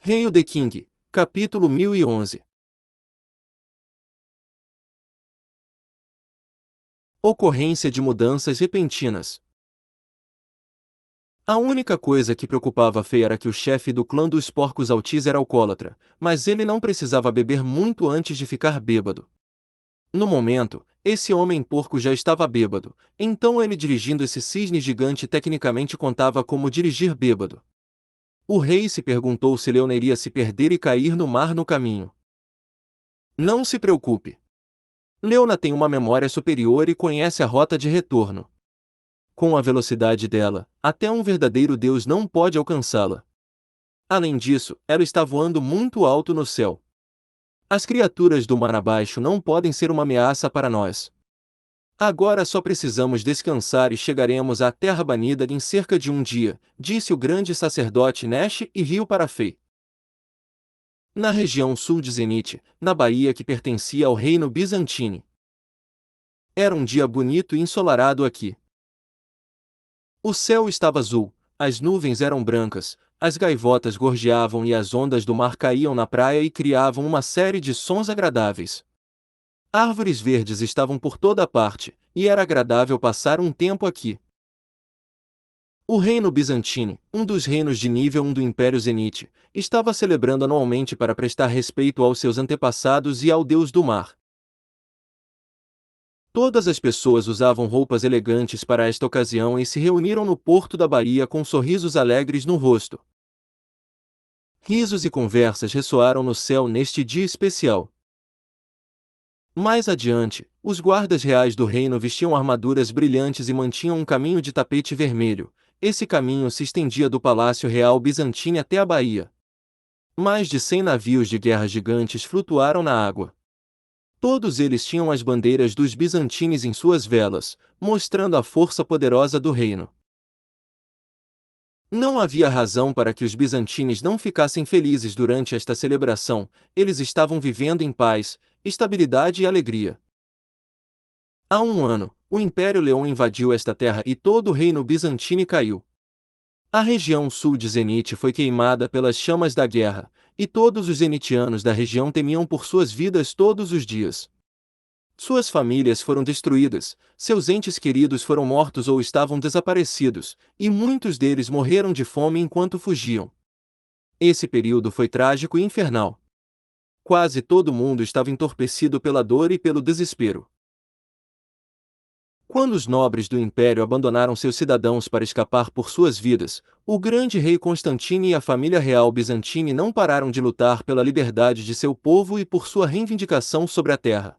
Hail the King, capítulo 1011. Ocorrência de mudanças repentinas. A única coisa que preocupava Fei era que o chefe do clã dos porcos Altis era alcoólatra, mas ele não precisava beber muito antes de ficar bêbado. No momento, esse homem porco já estava bêbado, então ele dirigindo esse cisne gigante tecnicamente contava como dirigir bêbado. O rei se perguntou se Leona iria se perder e cair no mar no caminho. Não se preocupe. Leona tem uma memória superior e conhece a rota de retorno. Com a velocidade dela, até um verdadeiro deus não pode alcançá-la. Além disso, ela está voando muito alto no céu. As criaturas do mar abaixo não podem ser uma ameaça para nós. Agora só precisamos descansar e chegaremos à Terra Banida em cerca de um dia, disse o grande sacerdote Nesh e riu para Fei. Na região sul de Zenith, na Bahia que pertencia ao reino Bizantine. Era um dia bonito e ensolarado aqui. O céu estava azul, as nuvens eram brancas, as gaivotas gorjeavam e as ondas do mar caíam na praia e criavam uma série de sons agradáveis. Árvores verdes estavam por toda parte, e era agradável passar um tempo aqui. O reino Bizantine, um dos reinos de nível 1 do Império Zenite, estava celebrando anualmente para prestar respeito aos seus antepassados e ao deus do mar. Todas as pessoas usavam roupas elegantes para esta ocasião e se reuniram no porto da Bahia com sorrisos alegres no rosto. Risos e conversas ressoaram no céu neste dia especial. Mais adiante, os guardas reais do reino vestiam armaduras brilhantes e mantinham um caminho de tapete vermelho. Esse caminho se estendia do Palácio Real Bizantino até a Bahia. Mais de 100 navios de guerra gigantes flutuaram na água. Todos eles tinham as bandeiras dos bizantines em suas velas, mostrando a força poderosa do reino. Não havia razão para que os bizantines não ficassem felizes durante esta celebração, eles estavam vivendo em paz, estabilidade e alegria. Há um ano, o Império Leão invadiu esta terra e todo o reino bizantino caiu. A região sul de Zenite foi queimada pelas chamas da guerra, e todos os zenitianos da região temiam por suas vidas todos os dias. Suas famílias foram destruídas, seus entes queridos foram mortos ou estavam desaparecidos, e muitos deles morreram de fome enquanto fugiam. Esse período foi trágico e infernal. Quase todo mundo estava entorpecido pela dor e pelo desespero. Quando os nobres do império abandonaram seus cidadãos para escapar por suas vidas, o grande rei Constantine e a família real bizantina não pararam de lutar pela liberdade de seu povo e por sua reivindicação sobre a terra.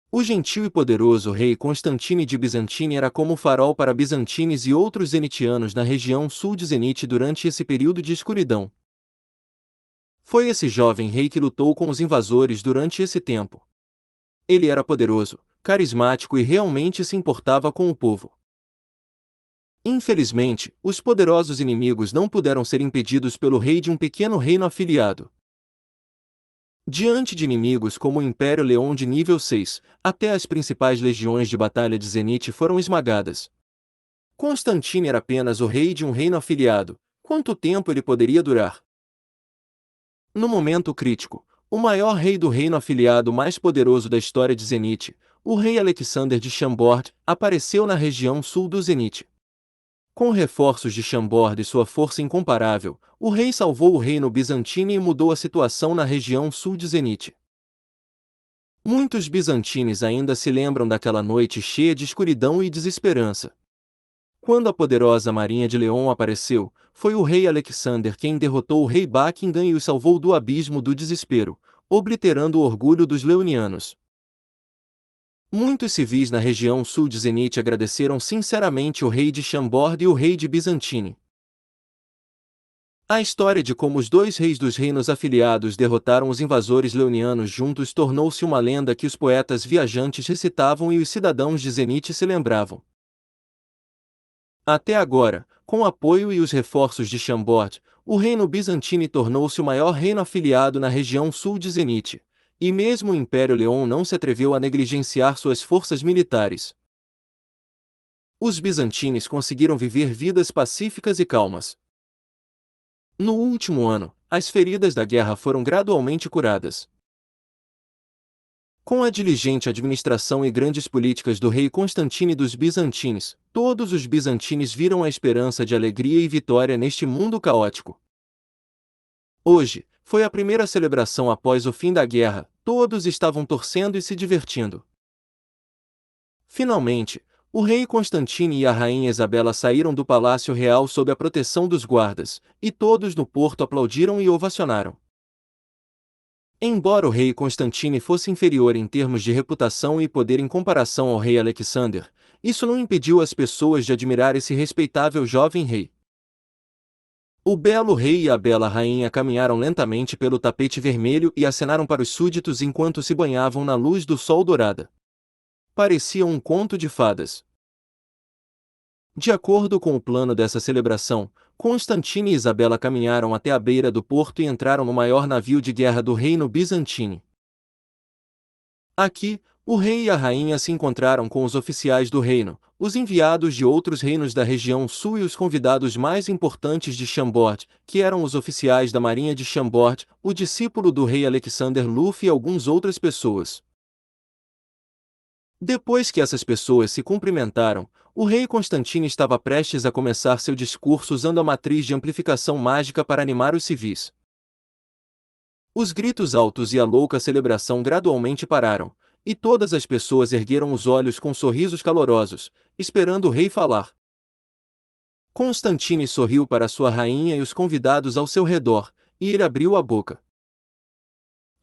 O gentil e poderoso rei Constantine de Bizantine era como o farol para bizantines e outros zenitianos na região sul de Zenite durante esse período de escuridão. Foi esse jovem rei que lutou com os invasores durante esse tempo. Ele era poderoso, carismático e realmente se importava com o povo. Infelizmente, os poderosos inimigos não puderam ser impedidos pelo rei de um pequeno reino afiliado. Diante de inimigos como o Império Leão de nível 6, até as principais legiões de batalha de Zenite foram esmagadas. Constantine era apenas o rei de um reino afiliado. Quanto tempo ele poderia durar? No momento crítico, o maior rei do reino afiliado mais poderoso da história de Zenite, o rei Alexander de Chambord, apareceu na região sul do Zenite. Com reforços de Chambord e sua força incomparável, o rei salvou o reino bizantino e mudou a situação na região sul de Zenite. Muitos bizantines ainda se lembram daquela noite cheia de escuridão e desesperança. Quando a poderosa marinha de Leão apareceu, foi o rei Alexander quem derrotou o rei Baquingan e o salvou do abismo do desespero, obliterando o orgulho dos leonianos. Muitos civis na região sul de Zenite agradeceram sinceramente o rei de Chambord e o rei de Bizantine. A história de como os dois reis dos reinos afiliados derrotaram os invasores leonianos juntos tornou-se uma lenda que os poetas viajantes recitavam e os cidadãos de Zenite se lembravam. Até agora, com o apoio e os reforços de Chambord, o reino bizantino tornou-se o maior reino afiliado na região sul de Zenite. E mesmo o Império Leão não se atreveu a negligenciar suas forças militares. Os bizantines conseguiram viver vidas pacíficas e calmas. No último ano, as feridas da guerra foram gradualmente curadas. Com a diligente administração e grandes políticas do rei Constantino e dos bizantines, todos os bizantines viram a esperança de alegria e vitória neste mundo caótico. Hoje, foi a primeira celebração após o fim da guerra, todos estavam torcendo e se divertindo. Finalmente, o rei Constantino e a rainha Isabela saíram do palácio real sob a proteção dos guardas, e todos no porto aplaudiram e ovacionaram. Embora o rei Constantino fosse inferior em termos de reputação e poder em comparação ao rei Alexander, isso não impediu as pessoas de admirar esse respeitável jovem rei. O belo rei e a bela rainha caminharam lentamente pelo tapete vermelho e acenaram para os súditos enquanto se banhavam na luz do sol dourada. Parecia um conto de fadas. De acordo com o plano dessa celebração, Constantino e Isabela caminharam até a beira do porto e entraram no maior navio de guerra do reino bizantino. Aqui, o rei e a rainha se encontraram com os oficiais do reino, os enviados de outros reinos da região sul e os convidados mais importantes de Chambord, que eram os oficiais da marinha de Chambord, o discípulo do rei Alexander Luffy e algumas outras pessoas. Depois que essas pessoas se cumprimentaram, o rei Constantino estava prestes a começar seu discurso usando a matriz de amplificação mágica para animar os civis. Os gritos altos e a louca celebração gradualmente pararam, e todas as pessoas ergueram os olhos com sorrisos calorosos, esperando o rei falar. Constantino sorriu para sua rainha e os convidados ao seu redor, e ele abriu a boca.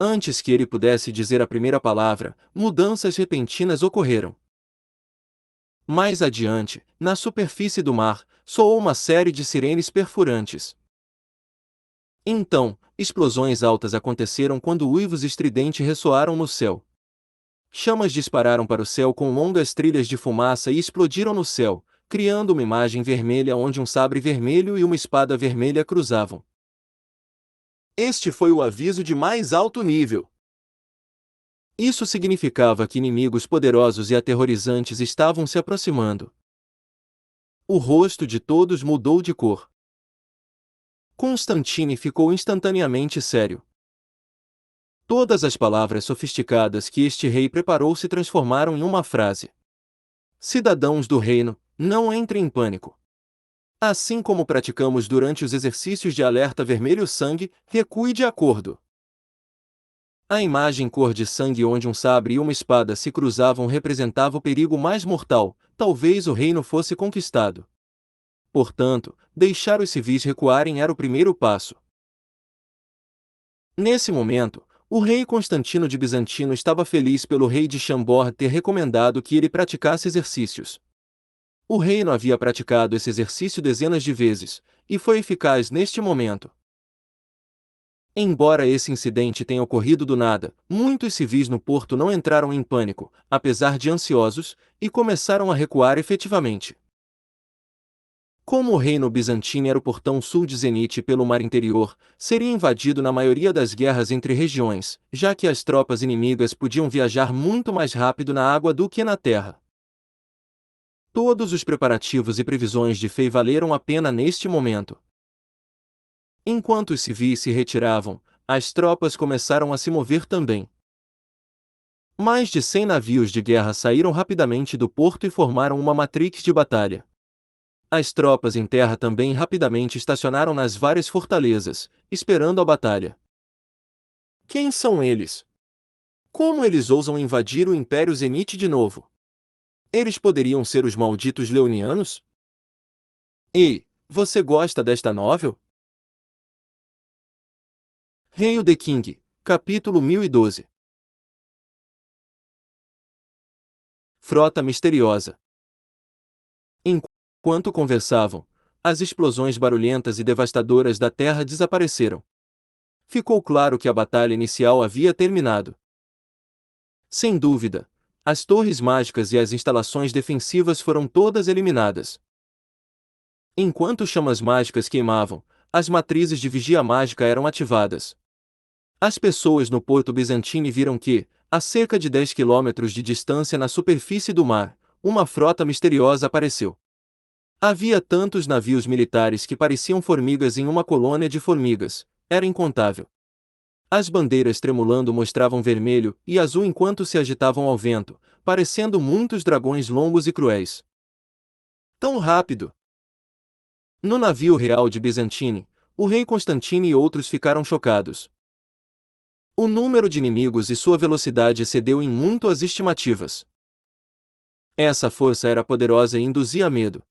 Antes que ele pudesse dizer a primeira palavra, mudanças repentinas ocorreram. Mais adiante, na superfície do mar, soou uma série de sirenes perfurantes. Então, explosões altas aconteceram quando uivos estridentes ressoaram no céu. Chamas dispararam para o céu com longas trilhas de fumaça e explodiram no céu, criando uma imagem vermelha onde um sabre vermelho e uma espada vermelha cruzavam. Este foi o aviso de mais alto nível. Isso significava que inimigos poderosos e aterrorizantes estavam se aproximando. O rosto de todos mudou de cor. Constantine ficou instantaneamente sério. Todas as palavras sofisticadas que este rei preparou se transformaram em uma frase. Cidadãos do reino, não entrem em pânico. Assim como praticamos durante os exercícios de alerta vermelho sangue, recue de acordo. A imagem cor de sangue onde um sabre e uma espada se cruzavam representava o perigo mais mortal, talvez o reino fosse conquistado. Portanto, deixar os civis recuarem era o primeiro passo. Nesse momento, o rei Constantino de Bizantino estava feliz pelo rei de Chambord ter recomendado que ele praticasse exercícios. O reino havia praticado esse exercício dezenas de vezes, e foi eficaz neste momento. Embora esse incidente tenha ocorrido do nada, muitos civis no porto não entraram em pânico, apesar de ansiosos, e começaram a recuar efetivamente. Como o reino bizantino era o portão sul de Zenite pelo mar interior, seria invadido na maioria das guerras entre regiões, já que as tropas inimigas podiam viajar muito mais rápido na água do que na terra. Todos os preparativos e previsões de Fei valeram a pena neste momento. Enquanto os civis se retiravam, as tropas começaram a se mover também. Mais de 100 navios de guerra saíram rapidamente do porto e formaram uma matrix de batalha. As tropas em terra também rapidamente estacionaram nas várias fortalezas, esperando a batalha. Quem são eles? Como eles ousam invadir o Império Zenite de novo? Eles poderiam ser os malditos leonianos? Ei, você gosta desta novel? Hail the King, capítulo 1012. Frota misteriosa. Enquanto conversavam, as explosões barulhentas e devastadoras da terra desapareceram. Ficou claro que a batalha inicial havia terminado. Sem dúvida, as torres mágicas e as instalações defensivas foram todas eliminadas. Enquanto chamas mágicas queimavam, as matrizes de vigia mágica eram ativadas. As pessoas no porto bizantino viram que, a cerca de 10 quilômetros de distância na superfície do mar, uma frota misteriosa apareceu. Havia tantos navios militares que pareciam formigas em uma colônia de formigas, era incontável. As bandeiras tremulando mostravam vermelho e azul enquanto se agitavam ao vento, parecendo muitos dragões longos e cruéis. Tão rápido! No navio real de Bizantine, o rei Constantino e outros ficaram chocados. O número de inimigos e sua velocidade excedeu em muito as estimativas. Essa força era poderosa e induzia medo.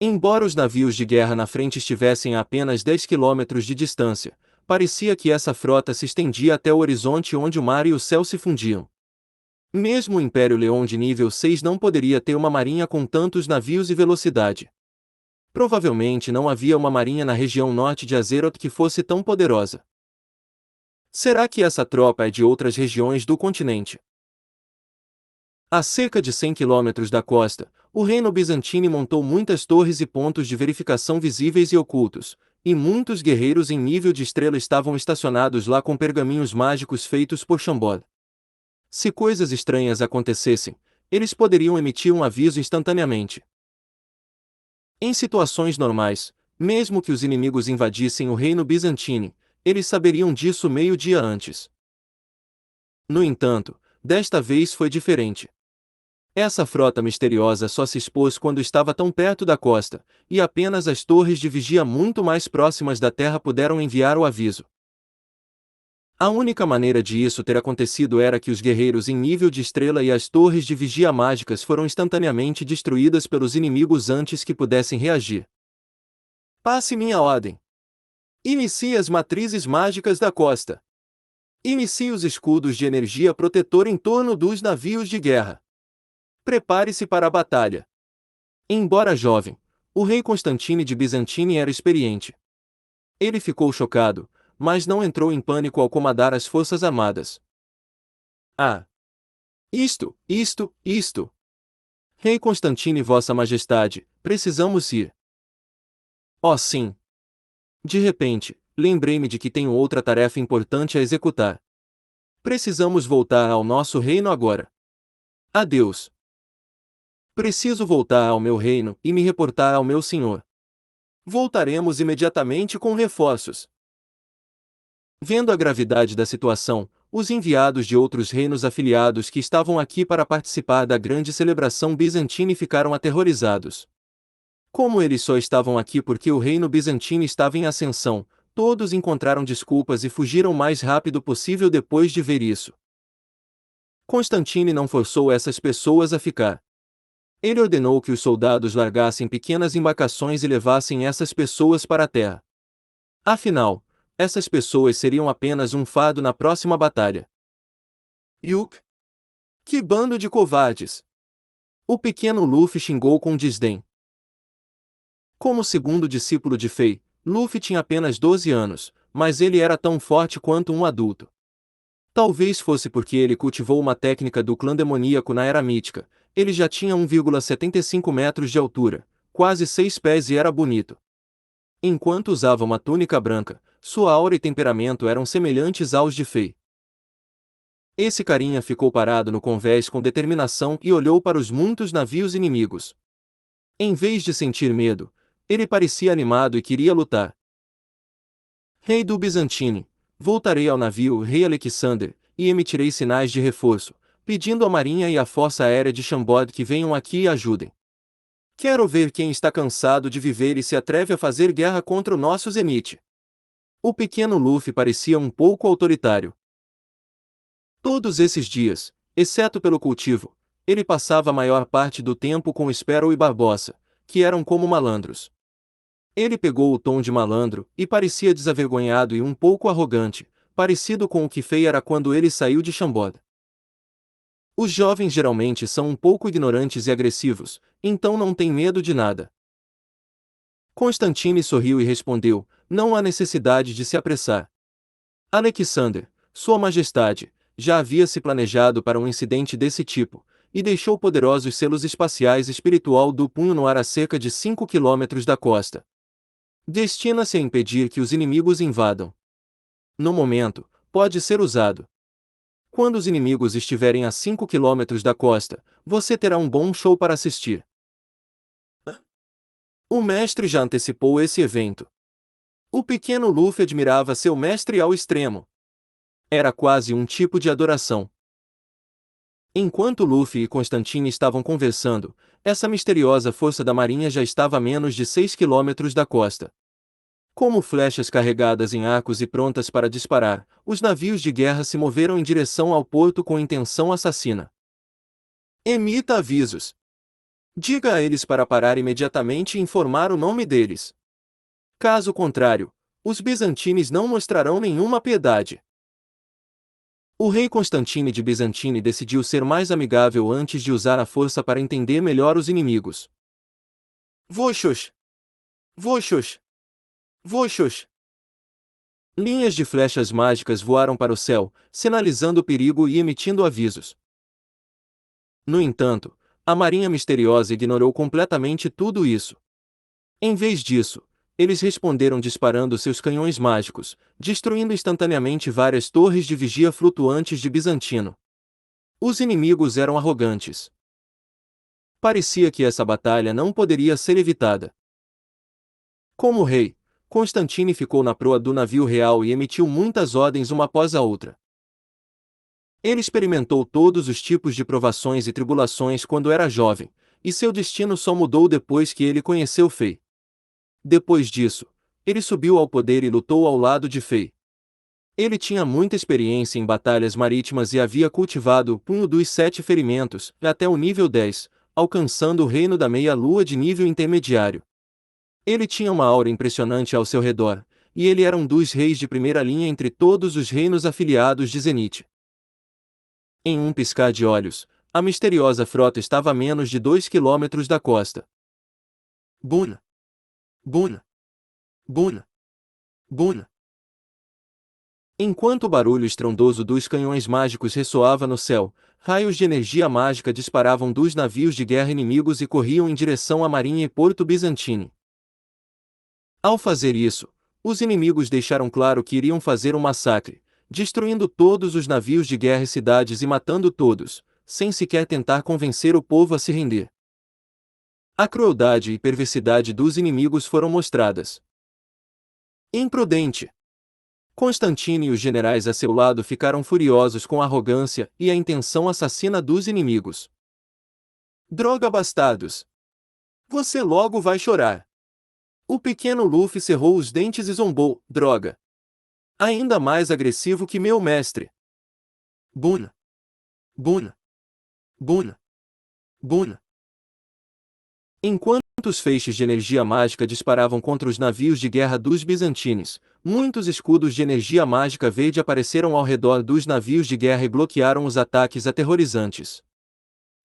Embora os navios de guerra na frente estivessem a apenas 10 quilômetros de distância, parecia que essa frota se estendia até o horizonte onde o mar e o céu se fundiam. Mesmo o Império Leão de nível 6 não poderia ter uma marinha com tantos navios e velocidade. Provavelmente não havia uma marinha na região norte de Azeroth que fosse tão poderosa. Será que essa tropa é de outras regiões do continente? A cerca de 100 quilômetros da costa, o reino bizantino montou muitas torres e pontos de verificação visíveis e ocultos, e muitos guerreiros em nível de estrela estavam estacionados lá com pergaminhos mágicos feitos por Shambod. Se coisas estranhas acontecessem, eles poderiam emitir um aviso instantaneamente. Em situações normais, mesmo que os inimigos invadissem o reino bizantino, eles saberiam disso meio-dia antes. No entanto, desta vez foi diferente. Essa frota misteriosa só se expôs quando estava tão perto da costa, e apenas as torres de vigia muito mais próximas da terra puderam enviar o aviso. A única maneira de isso ter acontecido era que os guerreiros em nível de estrela e as torres de vigia mágicas foram instantaneamente destruídas pelos inimigos antes que pudessem reagir. Passe minha ordem. Inicie as matrizes mágicas da costa. Inicie os escudos de energia protetor em torno dos navios de guerra. Prepare-se para a batalha. Embora jovem, o rei Constantino de Bizantine era experiente. Ele ficou chocado, mas não entrou em pânico ao comandar as forças armadas. Ah! Isto! Rei Constantino e Vossa Majestade, precisamos ir. Oh sim! De repente, lembrei-me de que tenho outra tarefa importante a executar. Precisamos voltar ao nosso reino agora. Adeus! Preciso voltar ao meu reino e me reportar ao meu senhor. Voltaremos imediatamente com reforços. Vendo a gravidade da situação, os enviados de outros reinos afiliados que estavam aqui para participar da grande celebração bizantina ficaram aterrorizados. Como eles só estavam aqui porque o reino bizantino estava em ascensão, todos encontraram desculpas e fugiram o mais rápido possível depois de ver isso. Constantine não forçou essas pessoas a ficar. Ele ordenou que os soldados largassem pequenas embarcações e levassem essas pessoas para a terra. Afinal, essas pessoas seriam apenas um fardo na próxima batalha. Yuk! Que bando de covardes! O pequeno Luffy xingou com desdém. Como segundo discípulo de Fei, Luffy tinha apenas 12 anos, mas ele era tão forte quanto um adulto. Talvez fosse porque ele cultivou uma técnica do clã demoníaco na Era Mítica. Ele já tinha 1,75 metros de altura, quase 6 pés e era bonito. Enquanto usava uma túnica branca, sua aura e temperamento eram semelhantes aos de Fei. Esse carinha ficou parado no convés com determinação e olhou para os muitos navios inimigos. Em vez de sentir medo, ele parecia animado e queria lutar. Rei do Bizantine, voltarei ao navio Rei Alexander, e emitirei sinais de reforço, pedindo à Marinha e à Força Aérea de Shambod que venham aqui e ajudem. Quero ver quem está cansado de viver e se atreve a fazer guerra contra o nosso Zenith. O pequeno Luffy parecia um pouco autoritário. Todos esses dias, exceto pelo cultivo, ele passava a maior parte do tempo com Sparrow e Barbossa, que eram como malandros. Ele pegou o tom de malandro e parecia desavergonhado e um pouco arrogante, parecido com o que Fei era quando ele saiu de Shambod. Os jovens geralmente são um pouco ignorantes e agressivos, então não têm medo de nada. Constantine sorriu e respondeu: não há necessidade de se apressar. Alexander, Sua Majestade, já havia se planejado para um incidente desse tipo, e deixou poderosos selos espaciais espiritual do punho no ar a cerca de 5 quilômetros da costa. Destina-se a impedir que os inimigos invadam. No momento, pode ser usado. Quando os inimigos estiverem a 5 quilômetros da costa, você terá um bom show para assistir. O mestre já antecipou esse evento. O pequeno Luffy admirava seu mestre ao extremo. Era quase um tipo de adoração. Enquanto Luffy e Constantine estavam conversando, essa misteriosa força da marinha já estava a menos de 6 quilômetros da costa. Como flechas carregadas em arcos e prontas para disparar, os navios de guerra se moveram em direção ao porto com intenção assassina. Emita avisos. Diga a eles para parar imediatamente e informar o nome deles. Caso contrário, os bizantines não mostrarão nenhuma piedade. O rei Constantine de Bizantine decidiu ser mais amigável antes de usar a força para entender melhor os inimigos. Voxos! Voxos! Voxos! Linhas de flechas mágicas voaram para o céu, sinalizando o perigo e emitindo avisos. No entanto, a marinha misteriosa ignorou completamente tudo isso. Em vez disso, eles responderam disparando seus canhões mágicos, destruindo instantaneamente várias torres de vigia flutuantes de Bizantino. Os inimigos eram arrogantes. Parecia que essa batalha não poderia ser evitada. Como rei, Constantine ficou na proa do navio real e emitiu muitas ordens uma após a outra. Ele experimentou todos os tipos de provações e tribulações quando era jovem, e seu destino só mudou depois que ele conheceu Fei. Depois disso, ele subiu ao poder e lutou ao lado de Fei. Ele tinha muita experiência em batalhas marítimas e havia cultivado o punho dos 7 ferimentos, até o nível 10, alcançando o reino da meia-lua de nível intermediário. Ele tinha uma aura impressionante ao seu redor, e ele era um dos reis de primeira linha entre todos os reinos afiliados de Zenith. Em um piscar de olhos, a misteriosa frota estava a menos de 2 quilômetros da costa. Buna! Buna! Buna! Buna! Enquanto o barulho estrondoso dos canhões mágicos ressoava no céu, raios de energia mágica disparavam dos navios de guerra inimigos e corriam em direção à marinha e Porto Bizantine. Ao fazer isso, os inimigos deixaram claro que iriam fazer um massacre, destruindo todos os navios de guerra e cidades e matando todos, sem sequer tentar convencer o povo a se render. A crueldade e perversidade dos inimigos foram mostradas. Imprudente! Constantine e os generais a seu lado ficaram furiosos com a arrogância e a intenção assassina dos inimigos. Droga, bastardos! Você logo vai chorar! O pequeno Luffy cerrou os dentes e zombou, droga! Ainda mais agressivo que meu mestre! Buna! Buna! Buna! Buna! Enquanto os feixes de energia mágica disparavam contra os navios de guerra dos bizantines, muitos escudos de energia mágica verde apareceram ao redor dos navios de guerra e bloquearam os ataques aterrorizantes.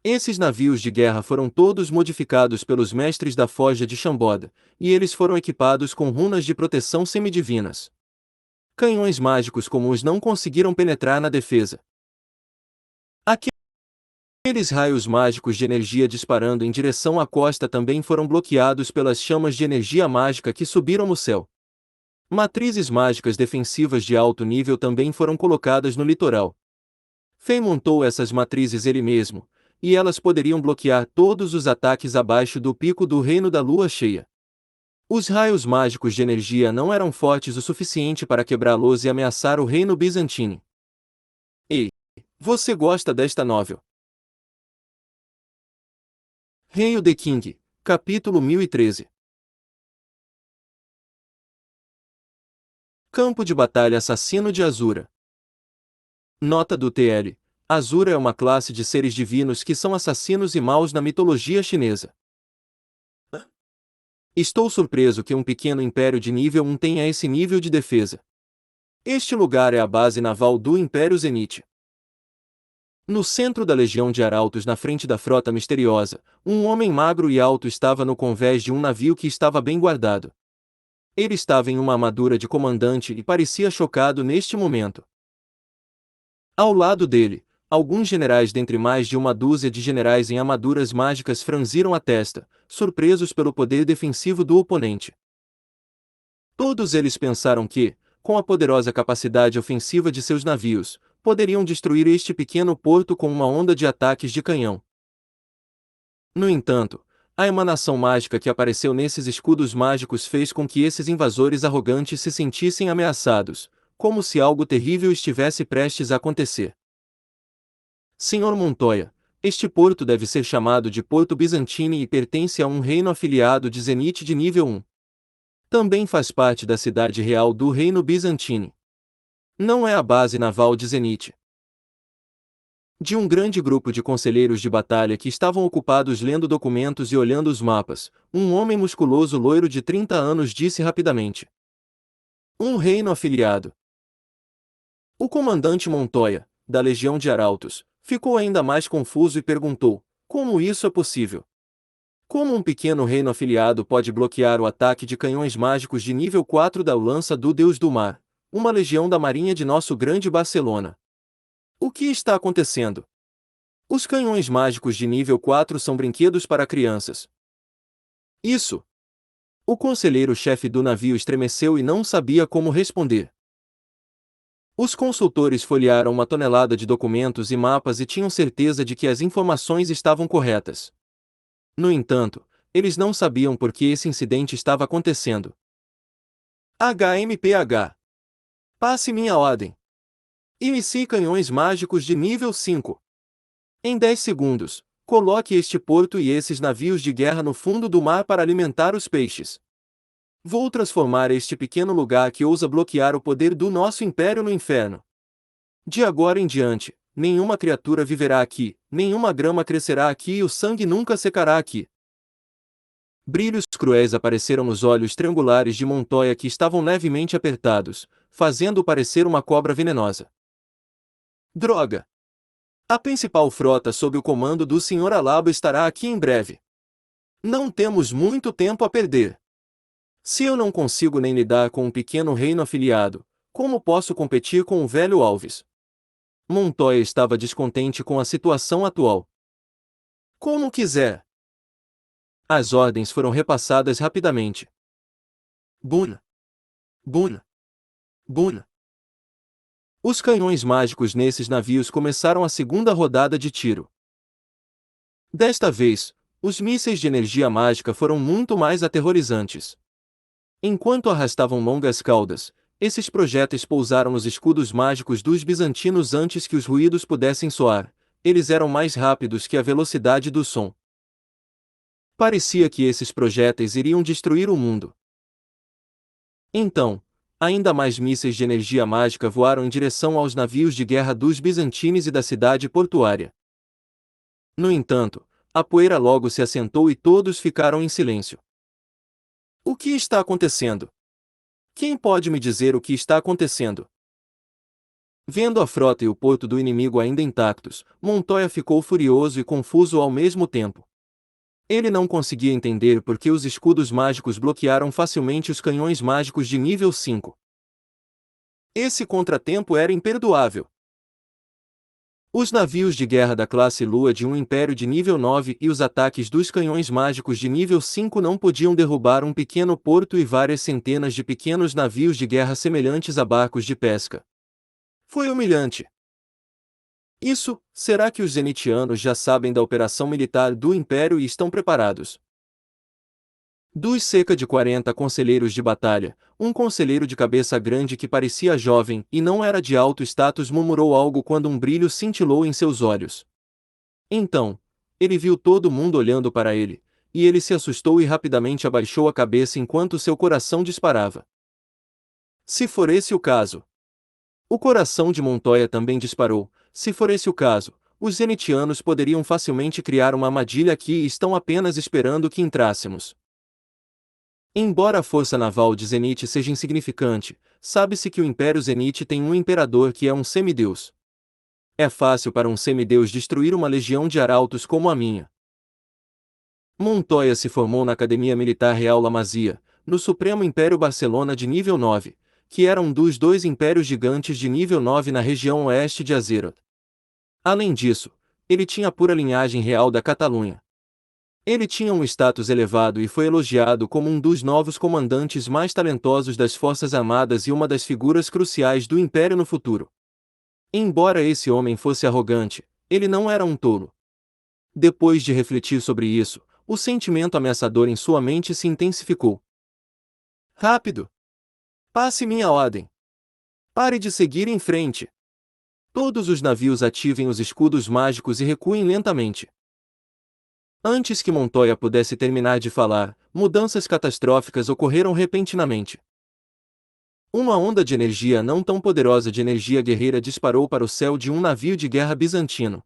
Esses navios de guerra foram todos modificados pelos mestres da Forja de Chamboda, e eles foram equipados com runas de proteção semidivinas. Canhões mágicos comuns não conseguiram penetrar na defesa. Aqueles raios mágicos de energia disparando em direção à costa também foram bloqueados pelas chamas de energia mágica que subiram no céu. Matrizes mágicas defensivas de alto nível também foram colocadas no litoral. Fei montou essas matrizes ele mesmo, e elas poderiam bloquear todos os ataques abaixo do pico do reino da lua cheia. Os raios mágicos de energia não eram fortes o suficiente para quebrá-los e ameaçar o reino bizantino. Ei, você gosta desta novel? Hail the King, capítulo 1013. Campo de Batalha Assassino de Azura. Nota do TL. Azura é uma classe de seres divinos que são assassinos e maus na mitologia chinesa. Estou surpreso que um pequeno império de nível 1 tenha esse nível de defesa. Este lugar é a base naval do Império Zenith. No centro da legião de arautos na frente da frota misteriosa, um homem magro e alto estava no convés de um navio que estava bem guardado. Ele estava em uma armadura de comandante e parecia chocado neste momento. Ao lado dele, alguns generais dentre mais de uma dúzia de generais em armaduras mágicas franziram a testa, surpresos pelo poder defensivo do oponente. Todos eles pensaram que, com a poderosa capacidade ofensiva de seus navios, poderiam destruir este pequeno porto com uma onda de ataques de canhão. No entanto, A emanação mágica que apareceu nesses escudos mágicos fez com que esses invasores arrogantes se sentissem ameaçados, como se algo terrível estivesse prestes a acontecer. Senhor Montoya, este porto deve ser chamado de Porto Byzantine e pertence a um reino afiliado de Zenit de nível 1. Também faz parte da cidade real do Reino Byzantine. Não é a base naval de Zenit. De um grande grupo de conselheiros de batalha que estavam ocupados lendo documentos e olhando os mapas, um homem musculoso loiro de 30 anos disse rapidamente: um reino afiliado. O comandante Montoya, da Legião de Arautos, ficou ainda mais confuso e perguntou: como isso é possível? Como um pequeno reino afiliado pode bloquear o ataque de canhões mágicos de nível 4 da lança do Deus do Mar, uma legião da marinha de nosso grande Barcelona? O que está acontecendo? Os canhões mágicos de nível 4 são brinquedos para crianças. Isso! O conselheiro-chefe do navio estremeceu e não sabia como responder. Os consultores folhearam uma tonelada de documentos e mapas e tinham certeza de que as informações estavam corretas. No entanto, eles não sabiam por que esse incidente estava acontecendo. HMPH. Passe minha ordem. Inicie canhões mágicos de nível 5. Em 10 segundos, coloque este porto e esses navios de guerra no fundo do mar para alimentar os peixes. Vou transformar este pequeno lugar que ousa bloquear o poder do nosso império no inferno. De agora em diante, nenhuma criatura viverá aqui, nenhuma grama crescerá aqui e o sangue nunca secará aqui. Brilhos cruéis apareceram nos olhos triangulares de Montoya que estavam levemente apertados, fazendo-o parecer uma cobra venenosa. Droga! A principal frota sob o comando do Sr. Alaba estará aqui em breve. Não temos muito tempo a perder. Se eu não consigo nem lidar com um pequeno reino afiliado, como posso competir com o velho Alves? Montoya estava descontente com a situação atual. Como quiser. As ordens foram repassadas rapidamente. Buna. Buna. Buna. Os canhões mágicos nesses navios começaram a segunda rodada de tiro. Desta vez, os mísseis de energia mágica foram muito mais aterrorizantes. Enquanto arrastavam longas caudas, esses projéteis pousaram nos escudos mágicos dos bizantinos antes que os ruídos pudessem soar. Eles eram mais rápidos que a velocidade do som. Parecia que esses projéteis iriam destruir o mundo. Então, ainda mais mísseis de energia mágica voaram em direção aos navios de guerra dos bizantinos e da cidade portuária. No entanto, a poeira logo se assentou e todos ficaram em silêncio. O que está acontecendo? Quem pode me dizer o que está acontecendo? Vendo a frota e o porto do inimigo ainda intactos, Montoya ficou furioso e confuso ao mesmo tempo. Ele não conseguia entender por que os escudos mágicos bloquearam facilmente os canhões mágicos de nível 5. Esse contratempo era imperdoável. Os navios de guerra da classe Lua de um império de nível 9 e os ataques dos canhões mágicos de nível 5 não podiam derrubar um pequeno porto e várias centenas de pequenos navios de guerra semelhantes a barcos de pesca. Foi humilhante. Será que os zenitianos já sabem da operação militar do Império e estão preparados? Dos cerca de 40 conselheiros de batalha, um conselheiro de cabeça grande que parecia jovem e não era de alto status murmurou algo quando um brilho cintilou em seus olhos. Então, ele viu todo mundo olhando para ele, e ele se assustou e rapidamente abaixou a cabeça enquanto seu coração disparava. Se for esse o caso. O coração de Montoya também disparou. Se for esse o caso, os zenitianos poderiam facilmente criar uma armadilha aqui e estão apenas esperando que entrássemos. Embora a força naval de Zenit seja insignificante, sabe-se que o Império Zenit tem um imperador que é um semideus. É fácil para um semideus destruir uma legião de arautos como a minha. Montoya se formou na Academia Militar Real La Masia, no Supremo Império Barcelona de nível 9, que era um dos dois impérios gigantes de nível 9 na região oeste de Azeroth. Além disso, ele tinha pura linhagem real da Catalunha. Ele tinha um status elevado e foi elogiado como um dos novos comandantes mais talentosos das Forças Armadas e uma das figuras cruciais do Império no futuro. Embora esse homem fosse arrogante, ele não era um tolo. Depois de refletir sobre isso, o sentimento ameaçador em sua mente se intensificou. Rápido! Passe minha ordem! Pare de seguir em frente! Todos os navios ativem os escudos mágicos e recuem lentamente. Antes que Montoya pudesse terminar de falar, mudanças catastróficas ocorreram repentinamente. Uma onda de energia não tão poderosa de energia guerreira disparou para o céu de um navio de guerra bizantino.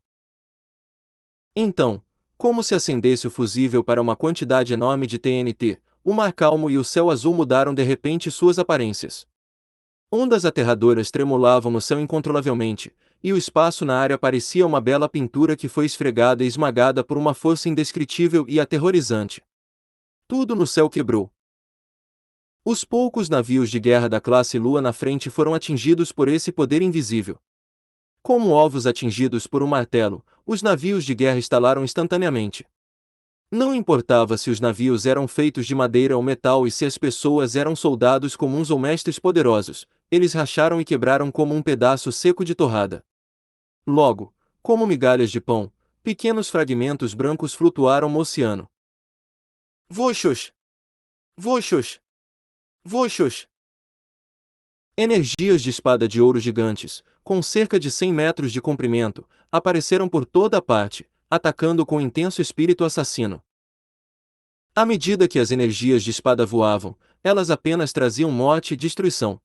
Então, como se acendesse o fusível para uma quantidade enorme de TNT, o mar calmo e o céu azul mudaram de repente suas aparências. Ondas aterradoras tremulavam no céu incontrolavelmente, e o espaço na área parecia uma bela pintura que foi esfregada e esmagada por uma força indescritível e aterrorizante. Tudo no céu quebrou. Os poucos navios de guerra da classe Lua na frente foram atingidos por esse poder invisível. Como ovos atingidos por um martelo, os navios de guerra estalaram instantaneamente. Não importava se os navios eram feitos de madeira ou metal e se as pessoas eram soldados comuns ou mestres poderosos, eles racharam e quebraram como um pedaço seco de torrada. Logo, como migalhas de pão, pequenos fragmentos brancos flutuaram no oceano. Voxos! Voxos! Voxos! Energias de espada de ouro gigantes, com cerca de 100 metros de comprimento, apareceram por toda a parte, atacando com intenso espírito assassino. À medida que as energias de espada voavam, elas apenas traziam morte e destruição.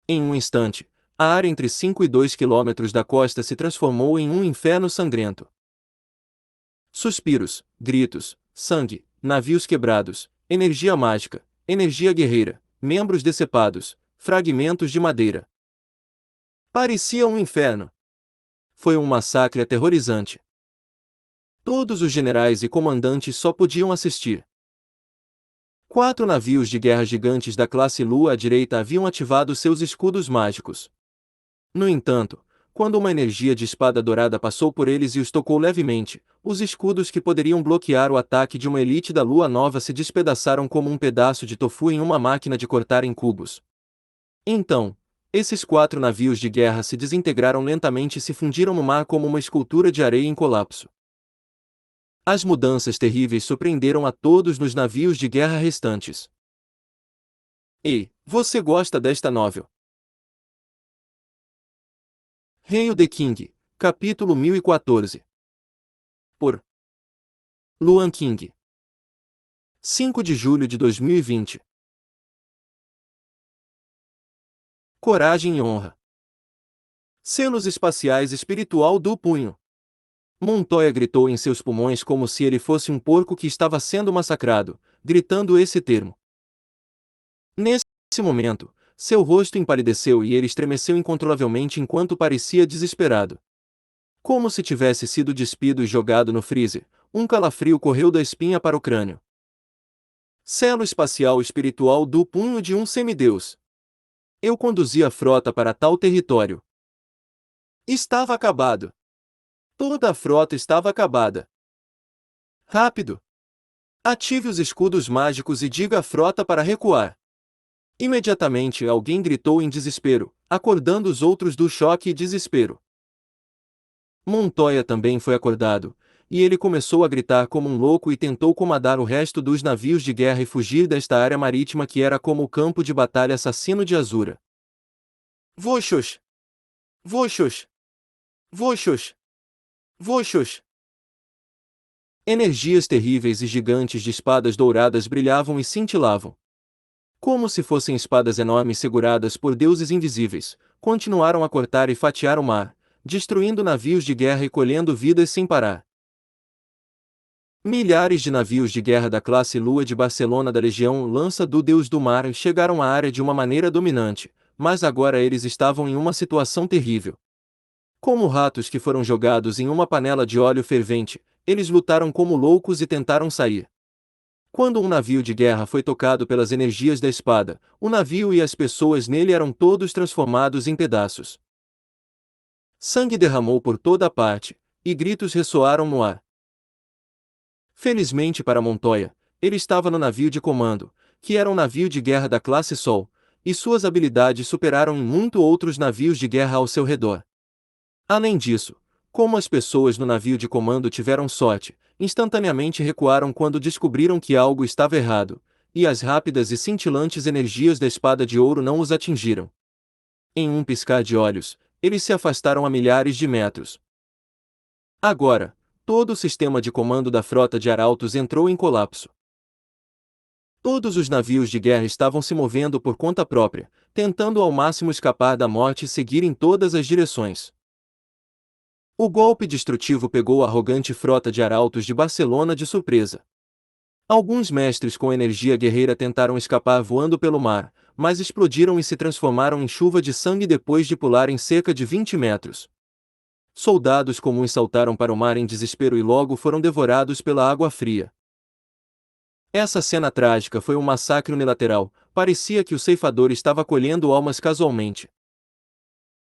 Em um instante, a área entre 5 e 2 quilômetros da costa se transformou em um inferno sangrento. Suspiros, gritos, sangue, navios quebrados, energia mágica, energia guerreira, membros decepados, fragmentos de madeira. Parecia um inferno. Foi um massacre aterrorizante. Todos os generais e comandantes só podiam assistir. 4 navios de guerra gigantes da classe Lua à direita haviam ativado seus escudos mágicos. No entanto, quando uma energia de espada dourada passou por eles e os tocou levemente, os escudos que poderiam bloquear o ataque de uma elite da Lua Nova se despedaçaram como um pedaço de tofu em uma máquina de cortar em cubos. Então, esses 4 navios de guerra se desintegraram lentamente e se fundiram no mar como uma escultura de areia em colapso. As mudanças terríveis surpreenderam a todos nos navios de guerra restantes. Ei, você gosta desta novel? Hail the King, capítulo 1014. Por Luan King. 5 de julho de 2020. Coragem e honra. Selos espaciais espiritual do punho. Montoya gritou em seus pulmões como se ele fosse um porco que estava sendo massacrado, gritando esse termo. Nesse momento, seu rosto empalideceu e ele estremeceu incontrolavelmente enquanto parecia desesperado. Como se tivesse sido despido e jogado no freezer, um calafrio correu da espinha para o crânio. Selo espacial espiritual do punho de um semideus. Eu conduzi a frota para tal território. Estava acabado. Toda a frota estava acabada. Rápido! Ative os escudos mágicos e diga à frota para recuar. Imediatamente alguém gritou em desespero, acordando os outros do choque e desespero. Montoya também foi acordado, e ele começou a gritar como um louco e tentou comandar o resto dos navios de guerra e fugir desta área marítima que era como o campo de batalha assassino de Azura. Voxos! Voxos! Voxos! Voxos! Energias terríveis e gigantes de espadas douradas brilhavam e cintilavam. Como se fossem espadas enormes seguradas por deuses invisíveis, continuaram a cortar e fatiar o mar, destruindo navios de guerra e colhendo vidas sem parar. Milhares de navios de guerra da classe Lua de Barcelona da Legião Lança do Deus do Mar chegaram à área de uma maneira dominante, mas agora eles estavam em uma situação terrível. Como ratos que foram jogados em uma panela de óleo fervente, eles lutaram como loucos e tentaram sair. Quando um navio de guerra foi tocado pelas energias da espada, o navio e as pessoas nele eram todos transformados em pedaços. Sangue derramou por toda a parte, e gritos ressoaram no ar. Felizmente para Montoya, ele estava no navio de comando, que era um navio de guerra da classe Sol, e suas habilidades superaram em muito outros navios de guerra ao seu redor. Além disso, como as pessoas no navio de comando tiveram sorte, instantaneamente recuaram quando descobriram que algo estava errado, e as rápidas e cintilantes energias da espada de ouro não os atingiram. Em um piscar de olhos, eles se afastaram a milhares de metros. Agora, todo o sistema de comando da frota de arautos entrou em colapso. Todos os navios de guerra estavam se movendo por conta própria, tentando ao máximo escapar da morte e seguir em todas as direções. O golpe destrutivo pegou a arrogante frota de arautos de Barcelona de surpresa. Alguns mestres com energia guerreira tentaram escapar voando pelo mar, mas explodiram e se transformaram em chuva de sangue depois de pularem cerca de 20 metros. Soldados comuns saltaram para o mar em desespero e logo foram devorados pela água fria. Essa cena trágica foi um massacre unilateral, parecia que o ceifador estava colhendo almas casualmente.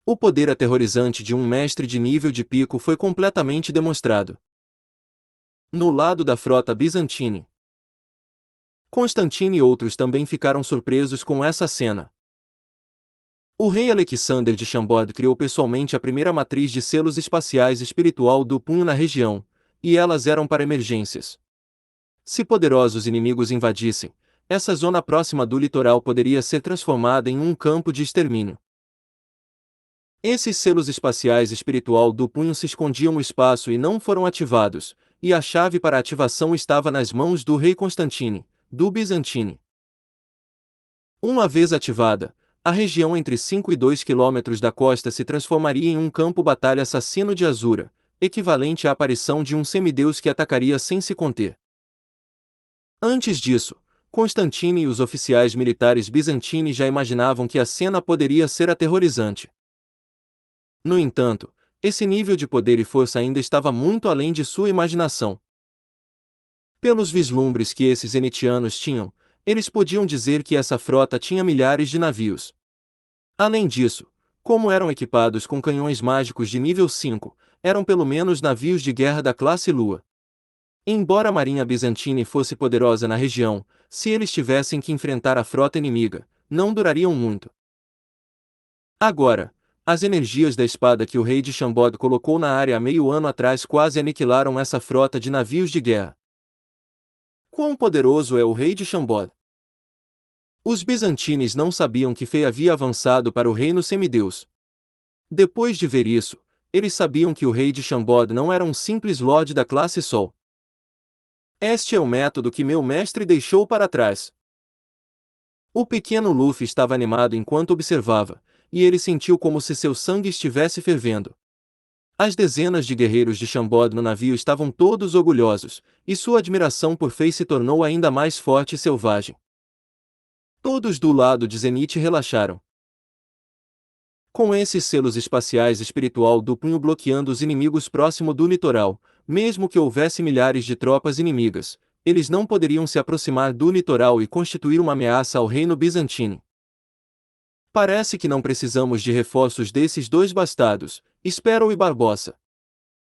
O poder aterrorizante de um mestre de nível de pico foi completamente demonstrado. No lado da frota bizantina, Constantino e outros também ficaram surpresos com essa cena. O rei Alexander de Chambord criou pessoalmente a primeira matriz de selos espaciais espiritual do punho na região, e elas eram para emergências. Se poderosos inimigos invadissem, essa zona próxima do litoral poderia ser transformada em um campo de extermínio. Esses selos espaciais espiritual do punho se escondiam no espaço e não foram ativados, e a chave para a ativação estava nas mãos do rei Constantine, do Bizantine. Uma vez ativada, a região entre 5 e 2 quilômetros da costa se transformaria em um campo-batalha assassino de Azura, equivalente à aparição de um semideus que atacaria sem se conter. Antes disso, Constantine e os oficiais militares bizantinos já imaginavam que a cena poderia ser aterrorizante. No entanto, esse nível de poder e força ainda estava muito além de sua imaginação. Pelos vislumbres que esses zenitianos tinham, eles podiam dizer que essa frota tinha milhares de navios. Além disso, como eram equipados com canhões mágicos de nível 5, eram pelo menos navios de guerra da classe Lua. Embora a marinha bizantina fosse poderosa na região, se eles tivessem que enfrentar a frota inimiga, não durariam muito. Agora, as energias da espada que o rei de Chambord colocou na área há meio ano atrás quase aniquilaram essa frota de navios de guerra. Quão poderoso é o rei de Chambord? Os bizantinos não sabiam que Fei havia avançado para o reino semideus. Depois de ver isso, eles sabiam que o rei de Chambord não era um simples lorde da classe Sol. Este é o método que meu mestre deixou para trás. O pequeno Luffy estava animado enquanto observava, e ele sentiu como se seu sangue estivesse fervendo. As dezenas de guerreiros de Chambord no navio estavam todos orgulhosos, e sua admiração por Fei se tornou ainda mais forte e selvagem. Todos do lado de Zenith relaxaram. Com esses selos espaciais espiritual do punho bloqueando os inimigos próximo do litoral, mesmo que houvesse milhares de tropas inimigas, eles não poderiam se aproximar do litoral e constituir uma ameaça ao reino bizantino. Parece que não precisamos de reforços desses dois bastardos, Sparrow e Barbossa.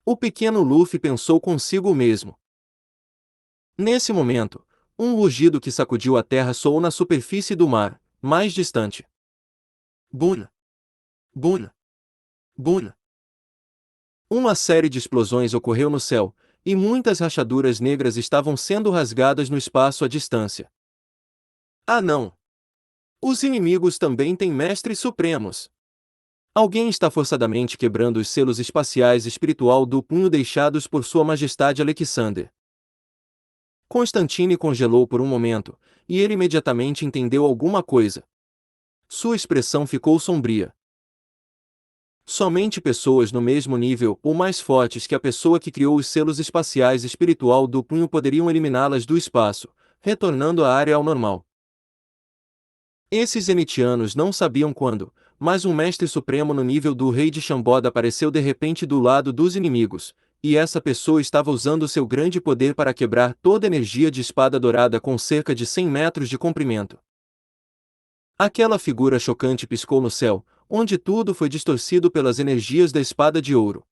O pequeno Luffy pensou consigo mesmo. Nesse momento, um rugido que sacudiu a terra soou na superfície do mar, mais distante. Buna! Buna! Buna! Uma série de explosões ocorreu no céu, e muitas rachaduras negras estavam sendo rasgadas no espaço à distância. Ah não! Os inimigos também têm mestres supremos. Alguém está forçadamente quebrando os selos espaciais espiritual do punho deixados por Sua Majestade Alexander. Constantine congelou por um momento, e ele imediatamente entendeu alguma coisa. Sua expressão ficou sombria. Somente pessoas no mesmo nível ou mais fortes que a pessoa que criou os selos espaciais espiritual do punho poderiam eliminá-las do espaço, retornando a área ao normal. Esses zenitianos não sabiam quando, mas um mestre supremo no nível do rei de Chambord apareceu de repente do lado dos inimigos, e essa pessoa estava usando seu grande poder para quebrar toda a energia de espada dourada com cerca de 100 metros de comprimento. Aquela figura chocante piscou no céu, onde tudo foi distorcido pelas energias da espada de ouro.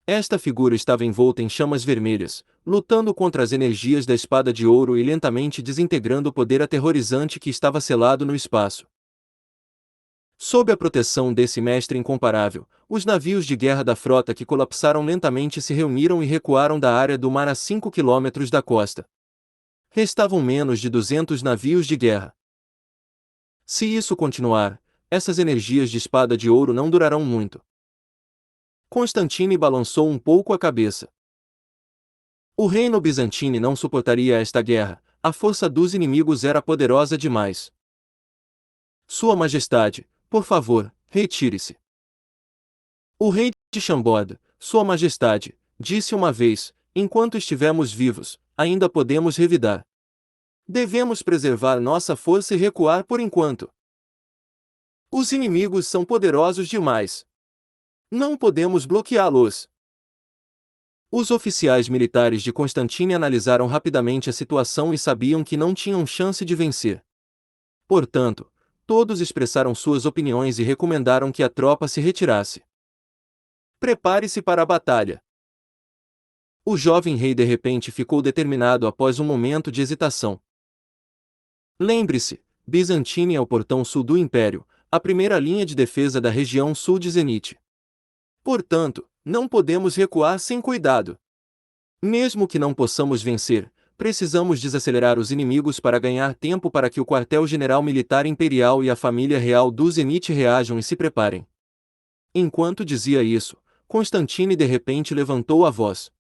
Esta figura estava envolta em chamas vermelhas, lutando contra as energias da espada de ouro e lentamente desintegrando o poder aterrorizante que estava selado no espaço. Sob a proteção desse mestre incomparável, os navios de guerra da frota que colapsaram lentamente se reuniram e recuaram da área do mar a 5 quilômetros da costa. Restavam menos de 200 navios de guerra. Se isso continuar, essas energias de espada de ouro não durarão muito. Constantine balançou um pouco a cabeça. O reino bizantino não suportaria esta guerra, a força dos inimigos era poderosa demais. Sua Majestade, por favor, retire-se. O rei de Chambord, Sua Majestade, disse uma vez, enquanto estivermos vivos, ainda podemos revidar. Devemos preservar nossa força e recuar por enquanto. Os inimigos são poderosos demais. Não podemos bloqueá-los. Os oficiais militares de Constantine analisaram rapidamente a situação e sabiam que não tinham chance de vencer. Portanto, todos expressaram suas opiniões e recomendaram que a tropa se retirasse. Prepare-se para a batalha. O jovem rei de repente ficou determinado após um momento de hesitação. Lembre-se, Bizantine é o portão sul do Império, a primeira linha de defesa da região sul de Zenit. Portanto, não podemos recuar sem cuidado. Mesmo que não possamos vencer, precisamos desacelerar os inimigos para ganhar tempo para que o quartel-general militar imperial e a família real do Zenit reajam e se preparem. Enquanto dizia isso, Constantine de repente levantou a voz.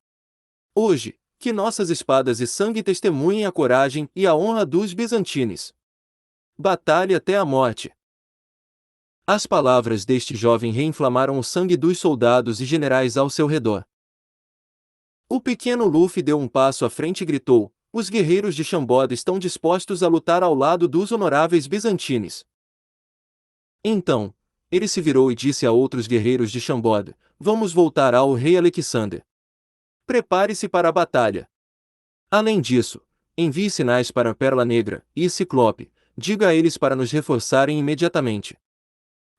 Hoje, que nossas espadas e sangue testemunhem a coragem e a honra dos bizantines. Batalhe até a morte. As palavras deste jovem rei inflamaram o sangue dos soldados e generais ao seu redor. O pequeno Luffy deu um passo à frente e gritou: os guerreiros de Chambord estão dispostos a lutar ao lado dos honoráveis bizantines. Então, ele se virou e disse a outros guerreiros de Chambord: vamos voltar ao rei Alexander. Prepare-se para a batalha. Além disso, envie sinais para a Pérola Negra e Ciclope, diga a eles para nos reforçarem imediatamente.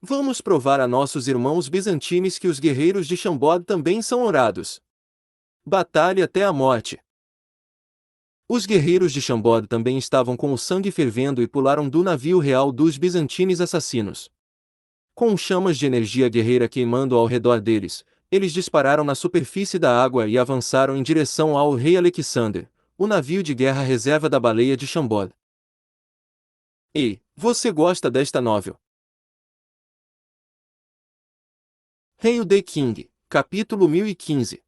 Vamos provar a nossos irmãos bizantines que os guerreiros de Chambord também são honrados. Batalhe até a morte. Os guerreiros de Chambord também estavam com o sangue fervendo e pularam do navio real dos bizantines assassinos. Com chamas de energia guerreira queimando ao redor deles, eles dispararam na superfície da água e avançaram em direção ao rei Alexander, o navio de guerra reserva da baleia de Chambord. Ei, você gosta desta novel? Hail the King, capítulo 1015.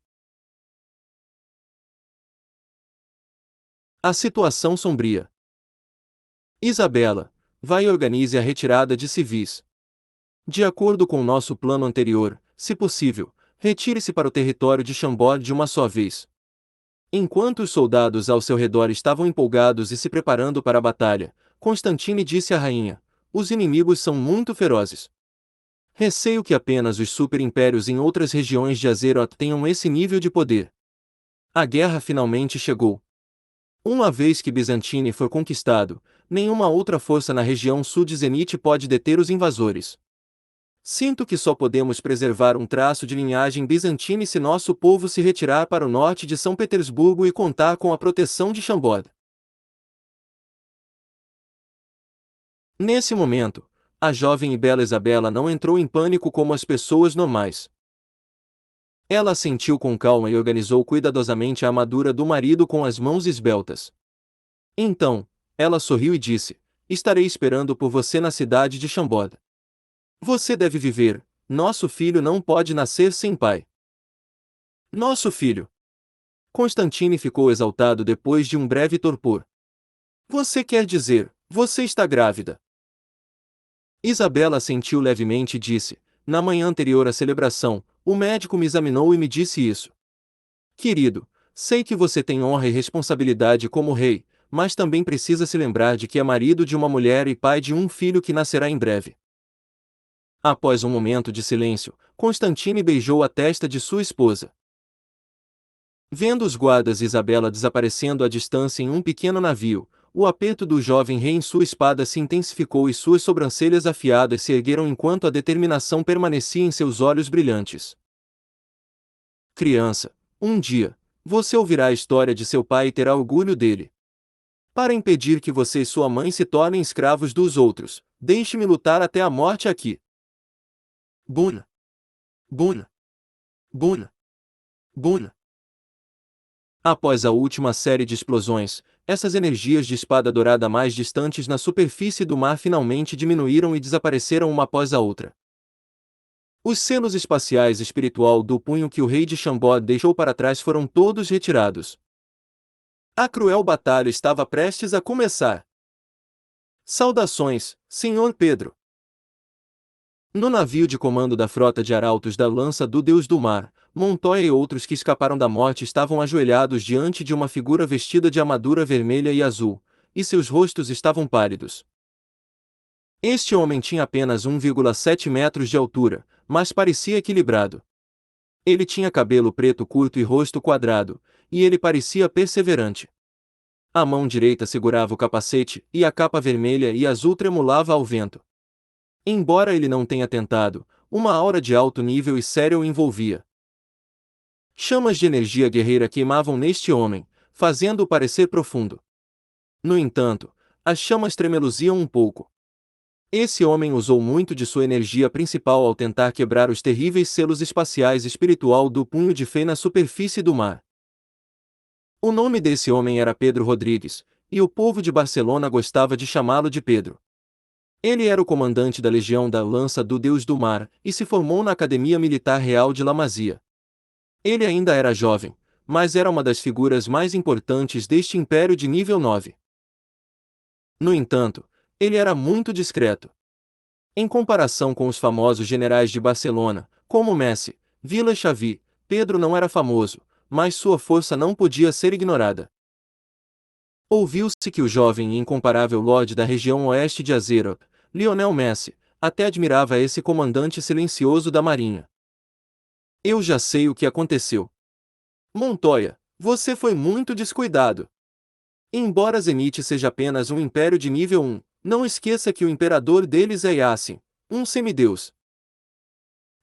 A situação sombria. Isabela, vai e organize a retirada de civis. De acordo com nosso plano anterior, se possível, retire-se para o território de Chambord de uma só vez. Enquanto os soldados ao seu redor estavam empolgados e se preparando para a batalha, Constantine disse à rainha: os inimigos são muito ferozes. Receio que apenas os super-impérios em outras regiões de Azeroth tenham esse nível de poder. A guerra finalmente chegou. Uma vez que Bizantine for conquistado, nenhuma outra força na região sul de Zenit pode deter os invasores. Sinto que só podemos preservar um traço de linhagem bizantina se nosso povo se retirar para o norte de São Petersburgo e contar com a proteção de Chambord. Nesse momento, a jovem e bela Isabela não entrou em pânico como as pessoas normais. Ela assentiu com calma e organizou cuidadosamente a armadura do marido com as mãos esbeltas. Então, ela sorriu e disse: estarei esperando por você na cidade de Chambord. Você deve viver, nosso filho não pode nascer sem pai. Nosso filho. Constantine ficou exaltado depois de um breve torpor. Você quer dizer, você está grávida? Isabela assentiu levemente e disse: na manhã anterior à celebração, o médico me examinou e me disse isso. Querido, sei que você tem honra e responsabilidade como rei, mas também precisa se lembrar de que é marido de uma mulher e pai de um filho que nascerá em breve. Após um momento de silêncio, Constantine beijou a testa de sua esposa. Vendo os guardas e Isabela desaparecendo à distância em um pequeno navio, o aperto do jovem rei em sua espada se intensificou e suas sobrancelhas afiadas se ergueram enquanto a determinação permanecia em seus olhos brilhantes. Criança, um dia, você ouvirá a história de seu pai e terá orgulho dele. Para impedir que você e sua mãe se tornem escravos dos outros, deixe-me lutar até a morte aqui. Buna, buna, buna, buna. Após a última série de explosões, essas energias de espada dourada mais distantes na superfície do mar finalmente diminuíram e desapareceram uma após a outra. Os selos espaciais espiritual do punho que o rei de Xambó deixou para trás foram todos retirados. A cruel batalha estava prestes a começar. Saudações, Senhor Pedro. No navio de comando da frota de arautos da lança do Deus do Mar, Montoya e outros que escaparam da morte estavam ajoelhados diante de uma figura vestida de armadura vermelha e azul, e seus rostos estavam pálidos. Este homem tinha apenas 1,7 metros de altura, mas parecia equilibrado. Ele tinha cabelo preto curto e rosto quadrado, e ele parecia perseverante. A mão direita segurava o capacete, e a capa vermelha e azul tremulava ao vento. Embora ele não tenha tentado, uma aura de alto nível e séria o envolvia. Chamas de energia guerreira queimavam neste homem, fazendo-o parecer profundo. No entanto, as chamas tremeluziam um pouco. Esse homem usou muito de sua energia principal ao tentar quebrar os terríveis selos espaciais espiritual do punho de Fei na superfície do mar. O nome desse homem era Pedro Rodrigues, e o povo de Barcelona gostava de chamá-lo de Pedro. Ele era o comandante da Legião da Lança do Deus do Mar, e se formou na Academia Militar Real de La Masia. Ele ainda era jovem, mas era uma das figuras mais importantes deste império de nível 9. No entanto, ele era muito discreto. Em comparação com os famosos generais de Barcelona, como Messi, Vila Xavi, Pedro não era famoso, mas sua força não podia ser ignorada. Ouviu-se que o jovem e incomparável Lorde da região oeste de Azeroth, Lionel Messi, até admirava esse comandante silencioso da marinha. Eu já sei o que aconteceu. Montoya, você foi muito descuidado. Embora Zenith seja apenas um império de nível 1, não esqueça que o imperador deles é Yassin, um semideus.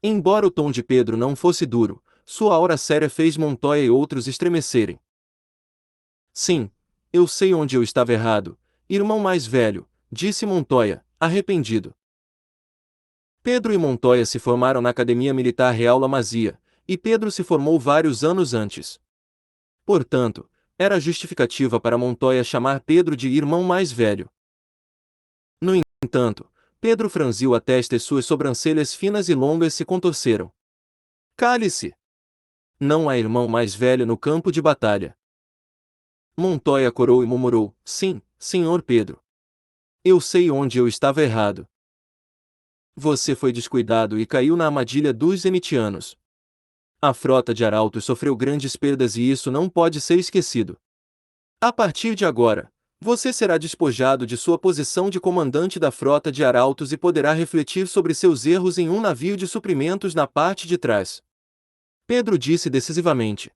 Embora o tom de Pedro não fosse duro, sua aura séria fez Montoya e outros estremecerem. Sim, eu sei onde eu estava errado, irmão mais velho, disse Montoya, arrependido. Pedro e Montoya se formaram na Academia Militar Real La Masia, e Pedro se formou vários anos antes. Portanto, era justificativa para Montoya chamar Pedro de irmão mais velho. No entanto, Pedro franziu a testa e suas sobrancelhas finas e longas se contorceram. Cale-se! Não há irmão mais velho no campo de batalha. Montoya corou e murmurou, sim, senhor Pedro. Eu sei onde eu estava errado. Você foi descuidado e caiu na armadilha dos zenitianos. A frota de arautos sofreu grandes perdas e isso não pode ser esquecido. A partir de agora, você será despojado de sua posição de comandante da frota de arautos e poderá refletir sobre seus erros em um navio de suprimentos na parte de trás. Pedro disse decisivamente.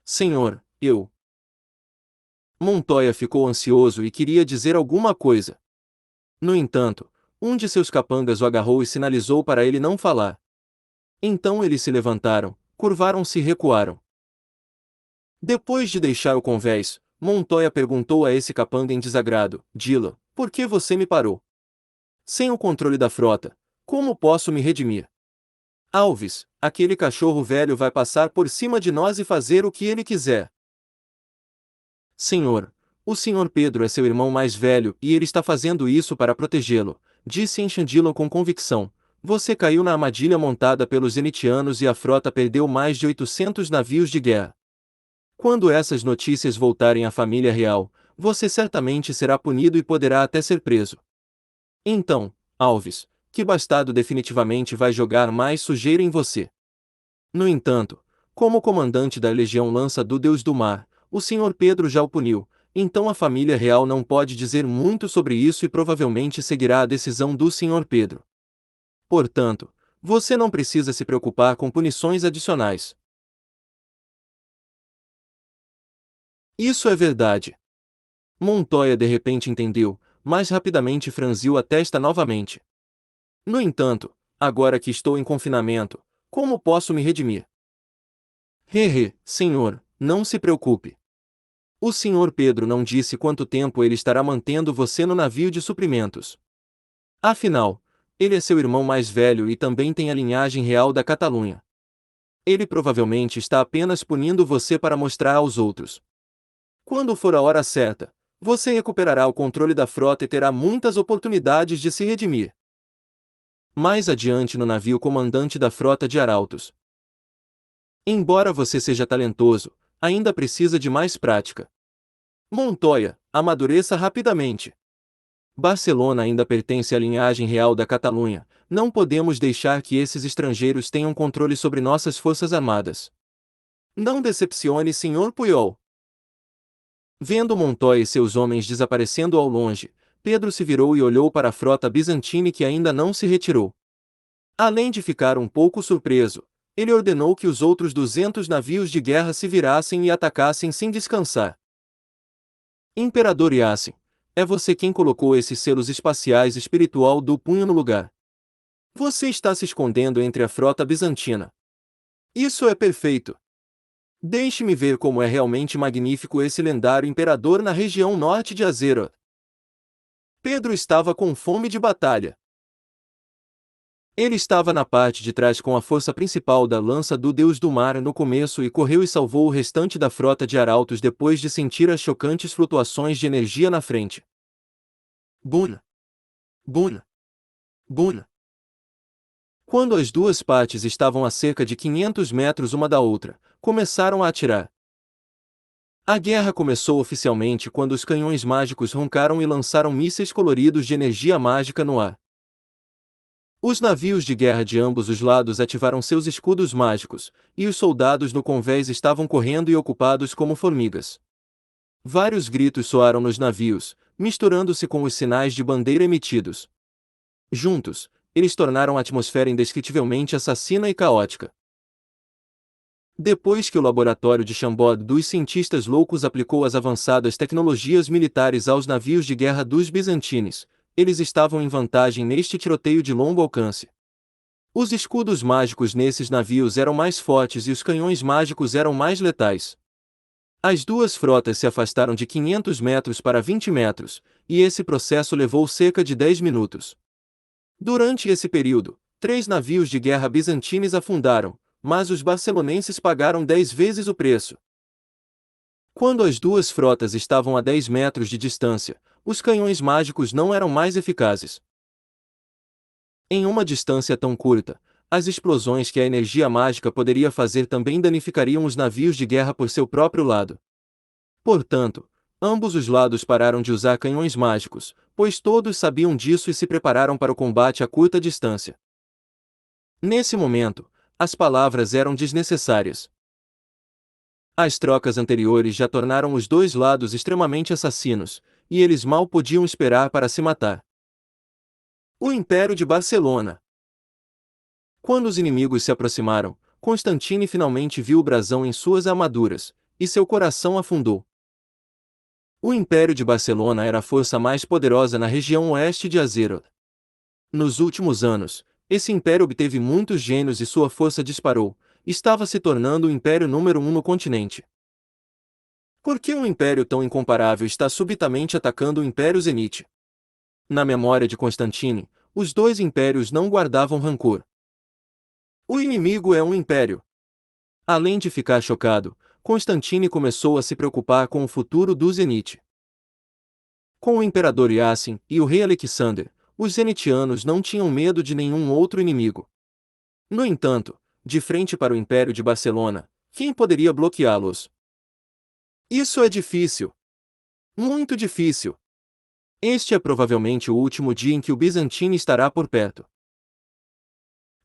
Senhor, eu. Montoya ficou ansioso e queria dizer alguma coisa. No entanto, um de seus capangas o agarrou e sinalizou para ele não falar. Então eles se levantaram, curvaram-se e recuaram. Depois de deixar o convés, Montoya perguntou a esse capanga em desagrado, Dila, por que você me parou? Sem o controle da frota, como posso me redimir? Alves, aquele cachorro velho vai passar por cima de nós e fazer o que ele quiser. Senhor, o senhor Pedro é seu irmão mais velho e ele está fazendo isso para protegê-lo, disse Enchandila com convicção. Você caiu na armadilha montada pelos zenitianos e a frota perdeu mais de 800 navios de guerra. Quando essas notícias voltarem à família real, você certamente será punido e poderá até ser preso. Então, Alves, que bastardo definitivamente vai jogar mais sujeira em você. No entanto, como comandante da Legião Lança do Deus do Mar, o senhor Pedro já o puniu, então a família real não pode dizer muito sobre isso e provavelmente seguirá a decisão do senhor Pedro. Portanto, você não precisa se preocupar com punições adicionais. Isso é verdade. Montoya de repente entendeu, mas rapidamente franziu a testa novamente. No entanto, agora que estou em confinamento, como posso me redimir? Senhor, não se preocupe. O senhor Pedro não disse quanto tempo ele estará mantendo você no navio de suprimentos. Afinal, Ele é seu irmão mais velho e também tem a linhagem real da Catalunha. Ele provavelmente está apenas punindo você para mostrar aos outros. Quando for a hora certa, você recuperará o controle da frota e terá muitas oportunidades de se redimir. Mais adiante no navio comandante da frota de arautos. Embora você seja talentoso, ainda precisa de mais prática. Montoya, amadureça rapidamente. Barcelona ainda pertence à linhagem real da Catalunha. Não podemos deixar que esses estrangeiros tenham controle sobre nossas forças armadas. Não decepcione Sr. Puyol. Vendo Montoya e seus homens desaparecendo ao longe, Pedro se virou e olhou para a frota bizantina que ainda não se retirou. Além de ficar um pouco surpreso, ele ordenou que os outros 200 navios de guerra se virassem e atacassem sem descansar. Imperador Yassin, é você quem colocou esses selos espaciais espiritual do punho no lugar. Você está se escondendo entre a frota bizantina. Isso é perfeito. Deixe-me ver como é realmente magnífico esse lendário imperador na região norte de Azeroth. Pedro estava com fome de batalha. Ele estava na parte de trás com a força principal da lança do Deus do Mar no começo e correu e salvou o restante da frota de arautos depois de sentir as chocantes flutuações de energia na frente. Buna! Buna! Buna! Quando as duas partes estavam a cerca de 500 metros uma da outra, começaram a atirar. A guerra começou oficialmente quando os canhões mágicos roncaram e lançaram mísseis coloridos de energia mágica no ar. Os navios de guerra de ambos os lados ativaram seus escudos mágicos, e os soldados no convés estavam correndo e ocupados como formigas. Vários gritos soaram nos navios, misturando-se com os sinais de bandeira emitidos. Juntos, eles tornaram a atmosfera indescritivelmente assassina e caótica. Depois que o laboratório de Chambord dos cientistas loucos aplicou as avançadas tecnologias militares aos navios de guerra dos bizantinos, eles estavam em vantagem neste tiroteio de longo alcance. Os escudos mágicos nesses navios eram mais fortes e os canhões mágicos eram mais letais. As duas frotas se afastaram de 500 metros para 20 metros, e esse processo levou cerca de 10 minutos. Durante esse período, 3 navios de guerra bizantinos afundaram, mas os barcelonenses pagaram 10 vezes o preço. Quando as duas frotas estavam a 10 metros de distância, os canhões mágicos não eram mais eficazes. Em uma distância tão curta, as explosões que a energia mágica poderia fazer também danificariam os navios de guerra por seu próprio lado. Portanto, ambos os lados pararam de usar canhões mágicos, pois todos sabiam disso e se prepararam para o combate a curta distância. Nesse momento, as palavras eram desnecessárias. As trocas anteriores já tornaram os dois lados extremamente assassinos, e eles mal podiam esperar para se matar. O Império de Barcelona. Quando os inimigos se aproximaram, Constantine finalmente viu o brasão em suas armaduras, e seu coração afundou. O Império de Barcelona era a força mais poderosa na região oeste de Azeroth. Nos últimos anos, esse império obteve muitos gênios e sua força disparou, estava se tornando o império número 1 no continente. Por que um império tão incomparável está subitamente atacando o Império Zenith? Na memória de Constantine, os dois impérios não guardavam rancor. O inimigo é um império. Além de ficar chocado, Constantine começou a se preocupar com o futuro do Zenith. Com o imperador Yassin e o rei Alexander, os zenitianos não tinham medo de nenhum outro inimigo. No entanto, de frente para o Império de Barcelona, quem poderia bloqueá-los? Isso é difícil. Muito difícil. Este é provavelmente o último dia em que o Bizantino estará por perto.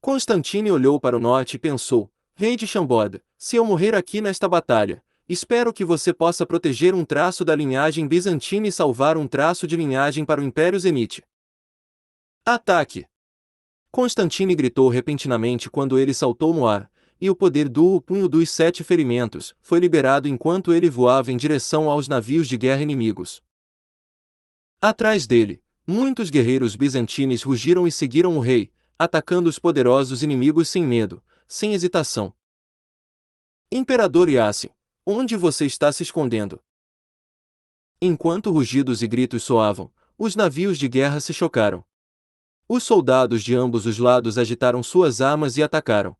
Constantine olhou para o norte e pensou: Rei de Chambord, se eu morrer aqui nesta batalha, espero que você possa proteger um traço da linhagem bizantina e salvar um traço de linhagem para o Império Zenith. Ataque! Constantine gritou repentinamente quando ele saltou no ar, e o poder do punho dos 7 ferimentos foi liberado enquanto ele voava em direção aos navios de guerra inimigos. Atrás dele, muitos guerreiros bizantinos rugiram e seguiram o rei, atacando os poderosos inimigos sem medo, sem hesitação. Imperador Yassin, onde você está se escondendo? Enquanto rugidos e gritos soavam, os navios de guerra se chocaram. Os soldados de ambos os lados agitaram suas armas e atacaram.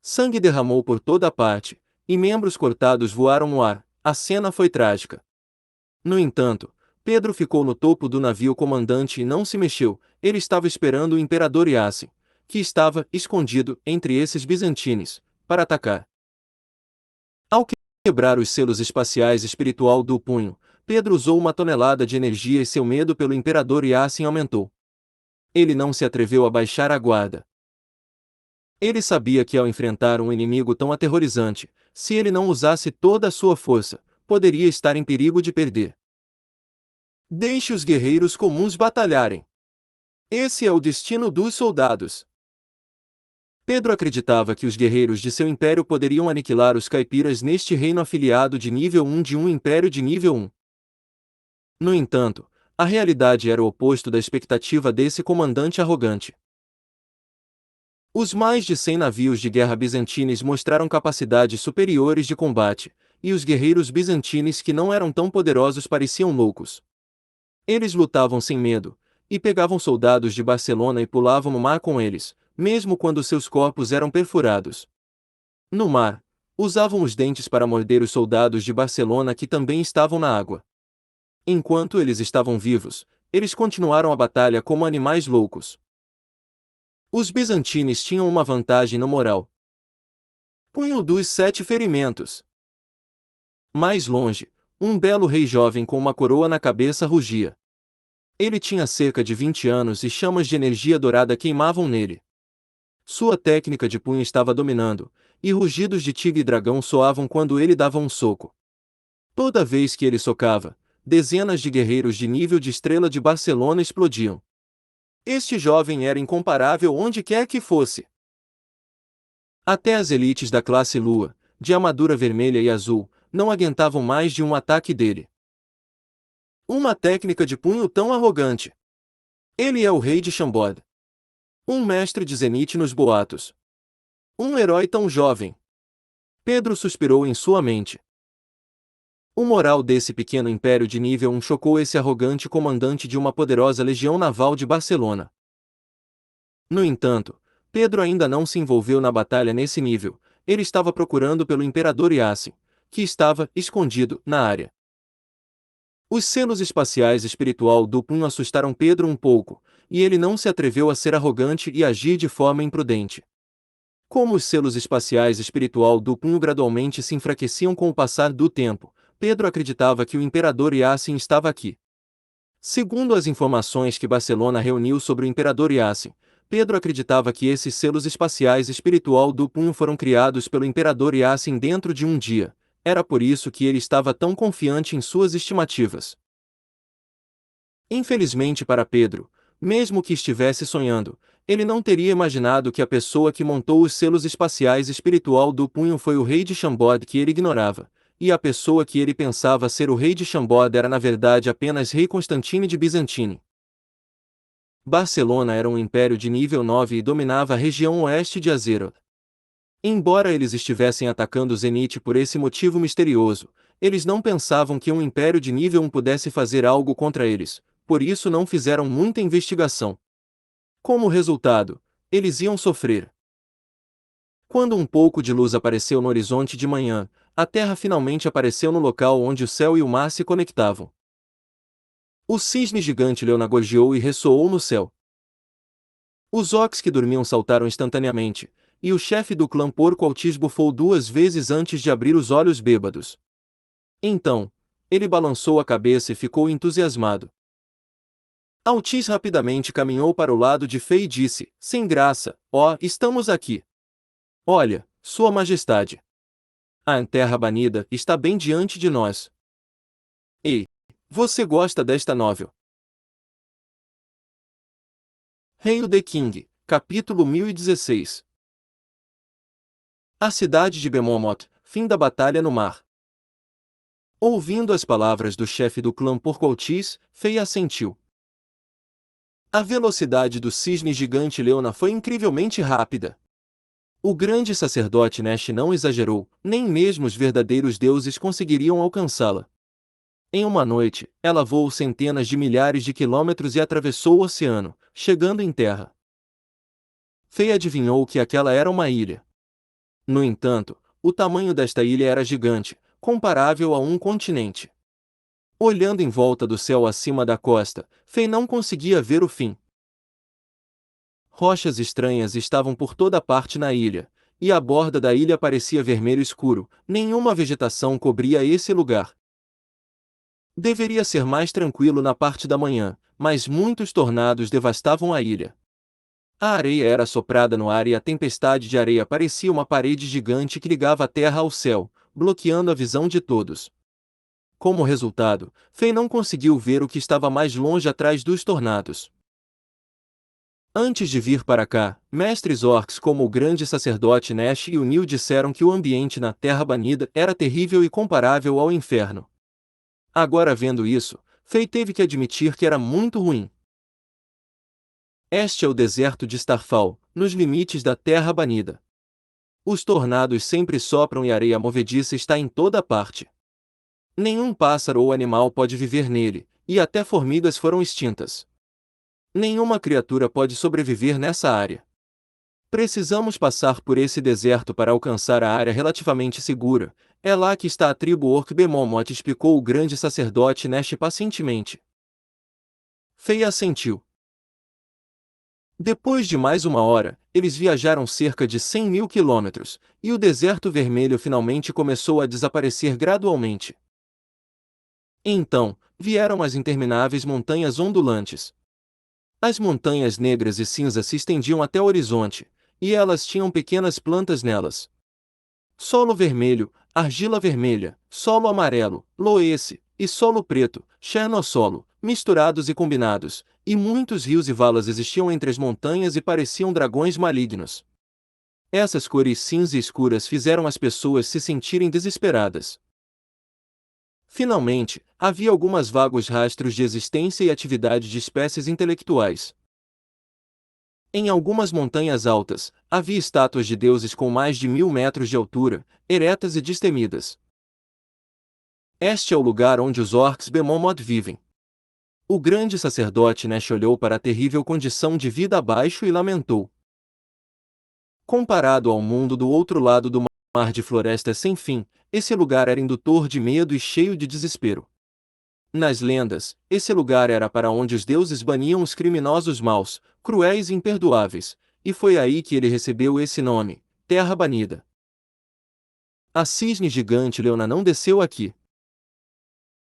Sangue derramou por toda parte, e membros cortados voaram no ar. A cena foi trágica. No entanto, Pedro ficou no topo do navio comandante e não se mexeu. Ele estava esperando o imperador Hiácino, que estava escondido entre esses bizantinos, para atacar. Ao quebrar os selos espaciais espiritual do punho, Pedro usou uma tonelada de energia e seu medo pelo imperador Hiácino aumentou. Ele não se atreveu a baixar a guarda. Ele sabia que ao enfrentar um inimigo tão aterrorizante, se ele não usasse toda a sua força, poderia estar em perigo de perder. Deixe os guerreiros comuns batalharem. Esse é o destino dos soldados. Pedro acreditava que os guerreiros de seu império poderiam aniquilar os caipiras neste reino afiliado de nível 1 de um império de nível 1. No entanto, a realidade era o oposto da expectativa desse comandante arrogante. Os mais de 100 navios de guerra bizantinos mostraram capacidades superiores de combate, e os guerreiros bizantinos que não eram tão poderosos pareciam loucos. Eles lutavam sem medo, e pegavam soldados de Barcelona e pulavam no mar com eles, mesmo quando seus corpos eram perfurados. No mar, usavam os dentes para morder os soldados de Barcelona que também estavam na água. Enquanto eles estavam vivos, eles continuaram a batalha como animais loucos. Os bizantinos tinham uma vantagem no moral. Punho dos 7 ferimentos. Mais longe, um belo rei jovem com uma coroa na cabeça rugia. Ele tinha cerca de 20 anos e chamas de energia dourada queimavam nele. Sua técnica de punho estava dominando, e rugidos de tigre e dragão soavam quando ele dava um soco. Toda vez que ele socava, dezenas de guerreiros de nível de estrela de Barcelona explodiam. Este jovem era incomparável onde quer que fosse. Até as elites da classe Lua, de armadura vermelha e azul, não aguentavam mais de um ataque dele. Uma técnica de punho tão arrogante. Ele é o rei de Chambord. Um mestre de zenite nos boatos. Um herói tão jovem. Pedro suspirou em sua mente. O moral desse pequeno império de nível 1 chocou esse arrogante comandante de uma poderosa legião naval de Barcelona. No entanto, Pedro ainda não se envolveu na batalha nesse nível. Ele estava procurando pelo imperador Hiácino, que estava escondido na área. Os selos espaciais espiritual do punho assustaram Pedro um pouco, e ele não se atreveu a ser arrogante e agir de forma imprudente. Como os selos espaciais espiritual do punho gradualmente se enfraqueciam com o passar do tempo, Pedro acreditava que o imperador Hiácino estava aqui. Segundo as informações que Barcelona reuniu sobre o imperador Hiácino, Pedro acreditava que esses selos espaciais espiritual do punho foram criados pelo imperador Hiácino dentro de um dia. Era por isso que ele estava tão confiante em suas estimativas. Infelizmente para Pedro, mesmo que estivesse sonhando, ele não teria imaginado que a pessoa que montou os selos espaciais espiritual do punho foi o rei de Chambord que ele ignorava, e a pessoa que ele pensava ser o rei de Chambord era na verdade apenas rei Constantino de Bizantine. Barcelona era um império de nível 9 e dominava a região oeste de Azeroth. Embora eles estivessem atacando Zenith por esse motivo misterioso, eles não pensavam que um império de nível 1 pudesse fazer algo contra eles, por isso não fizeram muita investigação. Como resultado, eles iam sofrer. Quando um pouco de luz apareceu no horizonte de manhã, a Terra finalmente apareceu no local onde o céu e o mar se conectavam. O cisne gigante Leona gorjeou e ressoou no céu. Os orcs que dormiam saltaram instantaneamente, e o chefe do clã Porco Altis bufou 2 vezes antes de abrir os olhos bêbados. Então, ele balançou a cabeça e ficou entusiasmado. Altis rapidamente caminhou para o lado de Fei e disse, sem graça, estamos aqui. Olha, Sua Majestade. A Terra Banida está bem diante de nós. Ei, você gosta desta novel? Hail the King, capítulo 1016. A cidade de Bemomoth, fim da batalha no mar. Ouvindo as palavras do chefe do clã Porco Altis, Fei assentiu. A velocidade do cisne gigante Leona foi incrivelmente rápida. O grande sacerdote Nesh não exagerou, nem mesmo os verdadeiros deuses conseguiriam alcançá-la. Em uma noite, ela voou centenas de milhares de quilômetros e atravessou o oceano, chegando em terra. Fei adivinhou que aquela era uma ilha. No entanto, o tamanho desta ilha era gigante, comparável a um continente. Olhando em volta do céu acima da costa, Fei não conseguia ver o fim. Rochas estranhas estavam por toda parte na ilha, e a borda da ilha parecia vermelho escuro, nenhuma vegetação cobria esse lugar. Deveria ser mais tranquilo na parte da manhã, mas muitos tornados devastavam a ilha. A areia era soprada no ar e a tempestade de areia parecia uma parede gigante que ligava a terra ao céu, bloqueando a visão de todos. Como resultado, Fei não conseguiu ver o que estava mais longe atrás dos tornados. Antes de vir para cá, mestres orcs como o grande sacerdote Nesh e o Nil disseram que o ambiente na Terra Banida era terrível e comparável ao inferno. Agora vendo isso, Fei teve que admitir que era muito ruim. Este é o deserto de Starfall, nos limites da Terra Banida. Os tornados sempre sopram e a areia movediça está em toda parte. Nenhum pássaro ou animal pode viver nele, e até formigas foram extintas. Nenhuma criatura pode sobreviver nessa área. Precisamos passar por esse deserto para alcançar a área relativamente segura. É lá que está a tribo Orc Bemomoth, explicou o grande sacerdote Nesh pacientemente. Fei assentiu. Depois de mais uma hora, eles viajaram cerca de 100 mil quilômetros, e o deserto vermelho finalmente começou a desaparecer gradualmente. Então, vieram as intermináveis montanhas ondulantes. As montanhas negras e cinza se estendiam até o horizonte, e elas tinham pequenas plantas nelas. Solo vermelho, argila vermelha, solo amarelo, loesse, e solo preto, chernossolo, misturados e combinados, e muitos rios e valas existiam entre as montanhas e pareciam dragões malignos. Essas cores cinza e escuras fizeram as pessoas se sentirem desesperadas. Finalmente, havia alguns vagos rastros de existência e atividade de espécies intelectuais. Em algumas montanhas altas, havia estátuas de deuses com mais de 1000 metros de altura, eretas e destemidas. Este é o lugar onde os orcs Bemomoth vivem. O grande sacerdote Nesh olhou para a terrível condição de vida abaixo e lamentou. Comparado ao mundo do outro lado do mar de florestas sem fim, esse lugar era indutor de medo e cheio de desespero. Nas lendas, esse lugar era para onde os deuses baniam os criminosos maus, cruéis e imperdoáveis, e foi aí que ele recebeu esse nome, Terra Banida. A cisne gigante Leona não desceu aqui.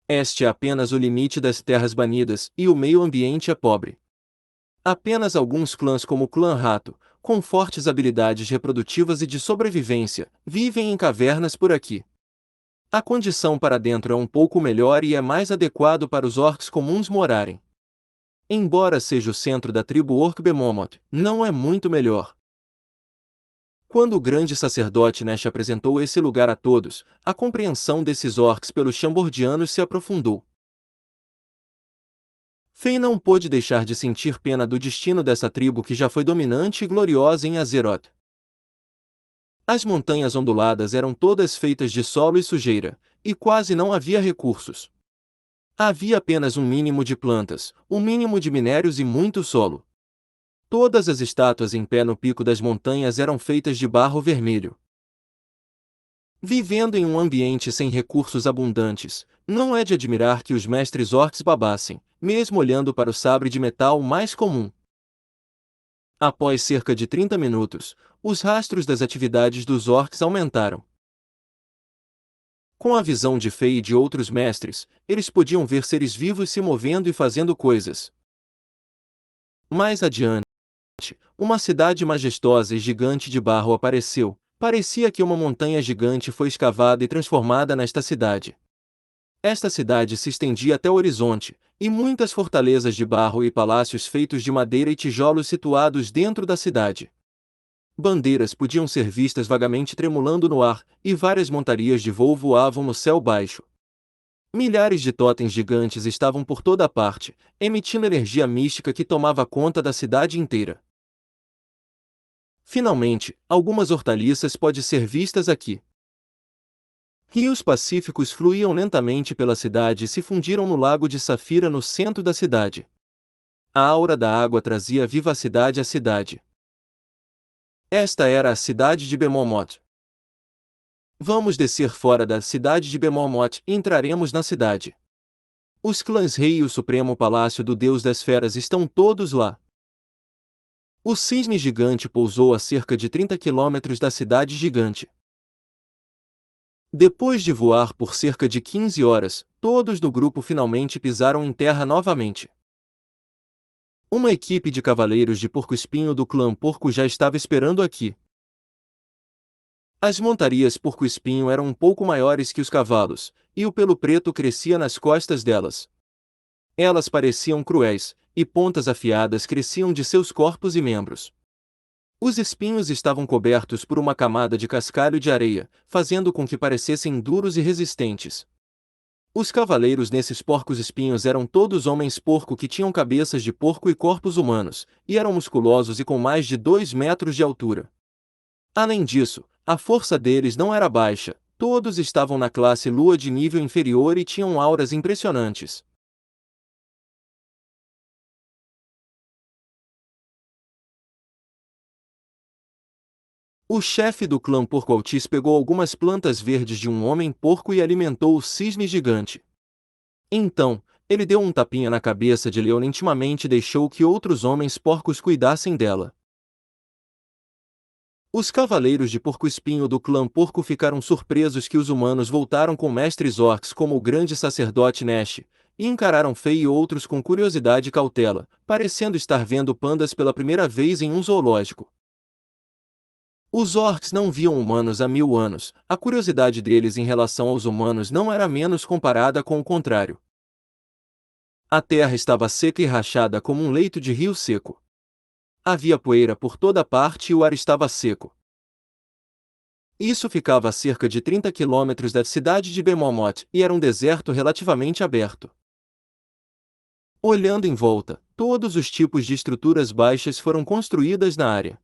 Este é apenas o limite das terras banidas, e o meio ambiente é pobre. Apenas alguns clãs como o Clã Rato, com fortes habilidades reprodutivas e de sobrevivência, vivem em cavernas por aqui. A condição para dentro é um pouco melhor e é mais adequado para os orcs comuns morarem. Embora seja o centro da tribo Orc Bemomoth, não é muito melhor. Quando o grande sacerdote Nesh apresentou esse lugar a todos, a compreensão desses orcs pelos Chambordianos se aprofundou. Fei não pôde deixar de sentir pena do destino dessa tribo que já foi dominante e gloriosa em Azeroth. As montanhas onduladas eram todas feitas de solo e sujeira, e quase não havia recursos. Havia apenas um mínimo de plantas, um mínimo de minérios e muito solo. Todas as estátuas em pé no pico das montanhas eram feitas de barro vermelho. Vivendo em um ambiente sem recursos abundantes, não é de admirar que os mestres orcs babassem, mesmo olhando para o sabre de metal mais comum. Após cerca de 30 minutos, os rastros das atividades dos orcs aumentaram. Com a visão de Fei e de outros mestres, eles podiam ver seres vivos se movendo e fazendo coisas. Mais adiante, uma cidade majestosa e gigante de barro apareceu. Parecia que uma montanha gigante foi escavada e transformada nesta cidade. Esta cidade se estendia até o horizonte, e muitas fortalezas de barro e palácios feitos de madeira e tijolos situados dentro da cidade. Bandeiras podiam ser vistas vagamente tremulando no ar, e várias montarias de voo voavam no céu baixo. Milhares de totens gigantes estavam por toda parte, emitindo energia mística que tomava conta da cidade inteira. Finalmente, algumas hortaliças podem ser vistas aqui. Rios pacíficos fluíam lentamente pela cidade e se fundiram no lago de Safira no centro da cidade. A aura da água trazia vivacidade à cidade. Esta era a cidade de Bemomot. Vamos descer fora da cidade de Bemomot e entraremos na cidade. Os clãs rei e o supremo palácio do deus das feras estão todos lá. O cisne gigante pousou a cerca de 30 quilômetros da cidade gigante. Depois de voar por cerca de 15 horas, todos do grupo finalmente pisaram em terra novamente. Uma equipe de cavaleiros de porco-espinho do clã porco já estava esperando aqui. As montarias porco-espinho eram um pouco maiores que os cavalos, e o pelo preto crescia nas costas delas. Elas pareciam cruéis, e pontas afiadas cresciam de seus corpos e membros. Os espinhos estavam cobertos por uma camada de cascalho de areia, fazendo com que parecessem duros e resistentes. Os cavaleiros nesses porcos-espinhos eram todos homens porco que tinham cabeças de porco e corpos humanos, e eram musculosos e com mais de 2 metros de altura. Além disso, a força deles não era baixa, todos estavam na classe lua de nível inferior e tinham auras impressionantes. O chefe do clã Porco Altis pegou algumas plantas verdes de um homem porco e alimentou o cisne gigante. Então, ele deu um tapinha na cabeça de Leona e intimamente deixou que outros homens porcos cuidassem dela. Os cavaleiros de porco-espinho do clã porco ficaram surpresos que os humanos voltaram com mestres orcs como o grande sacerdote Nesh, e encararam Fei e outros com curiosidade e cautela, parecendo estar vendo pandas pela primeira vez em um zoológico. Os orcs não viam humanos há 1000 anos, a curiosidade deles em relação aos humanos não era menos comparada com o contrário. A terra estava seca e rachada como um leito de rio seco. Havia poeira por toda parte e o ar estava seco. Isso ficava a cerca de 30 quilômetros da cidade de Bemomot e era um deserto relativamente aberto. Olhando em volta, todos os tipos de estruturas baixas foram construídas na área.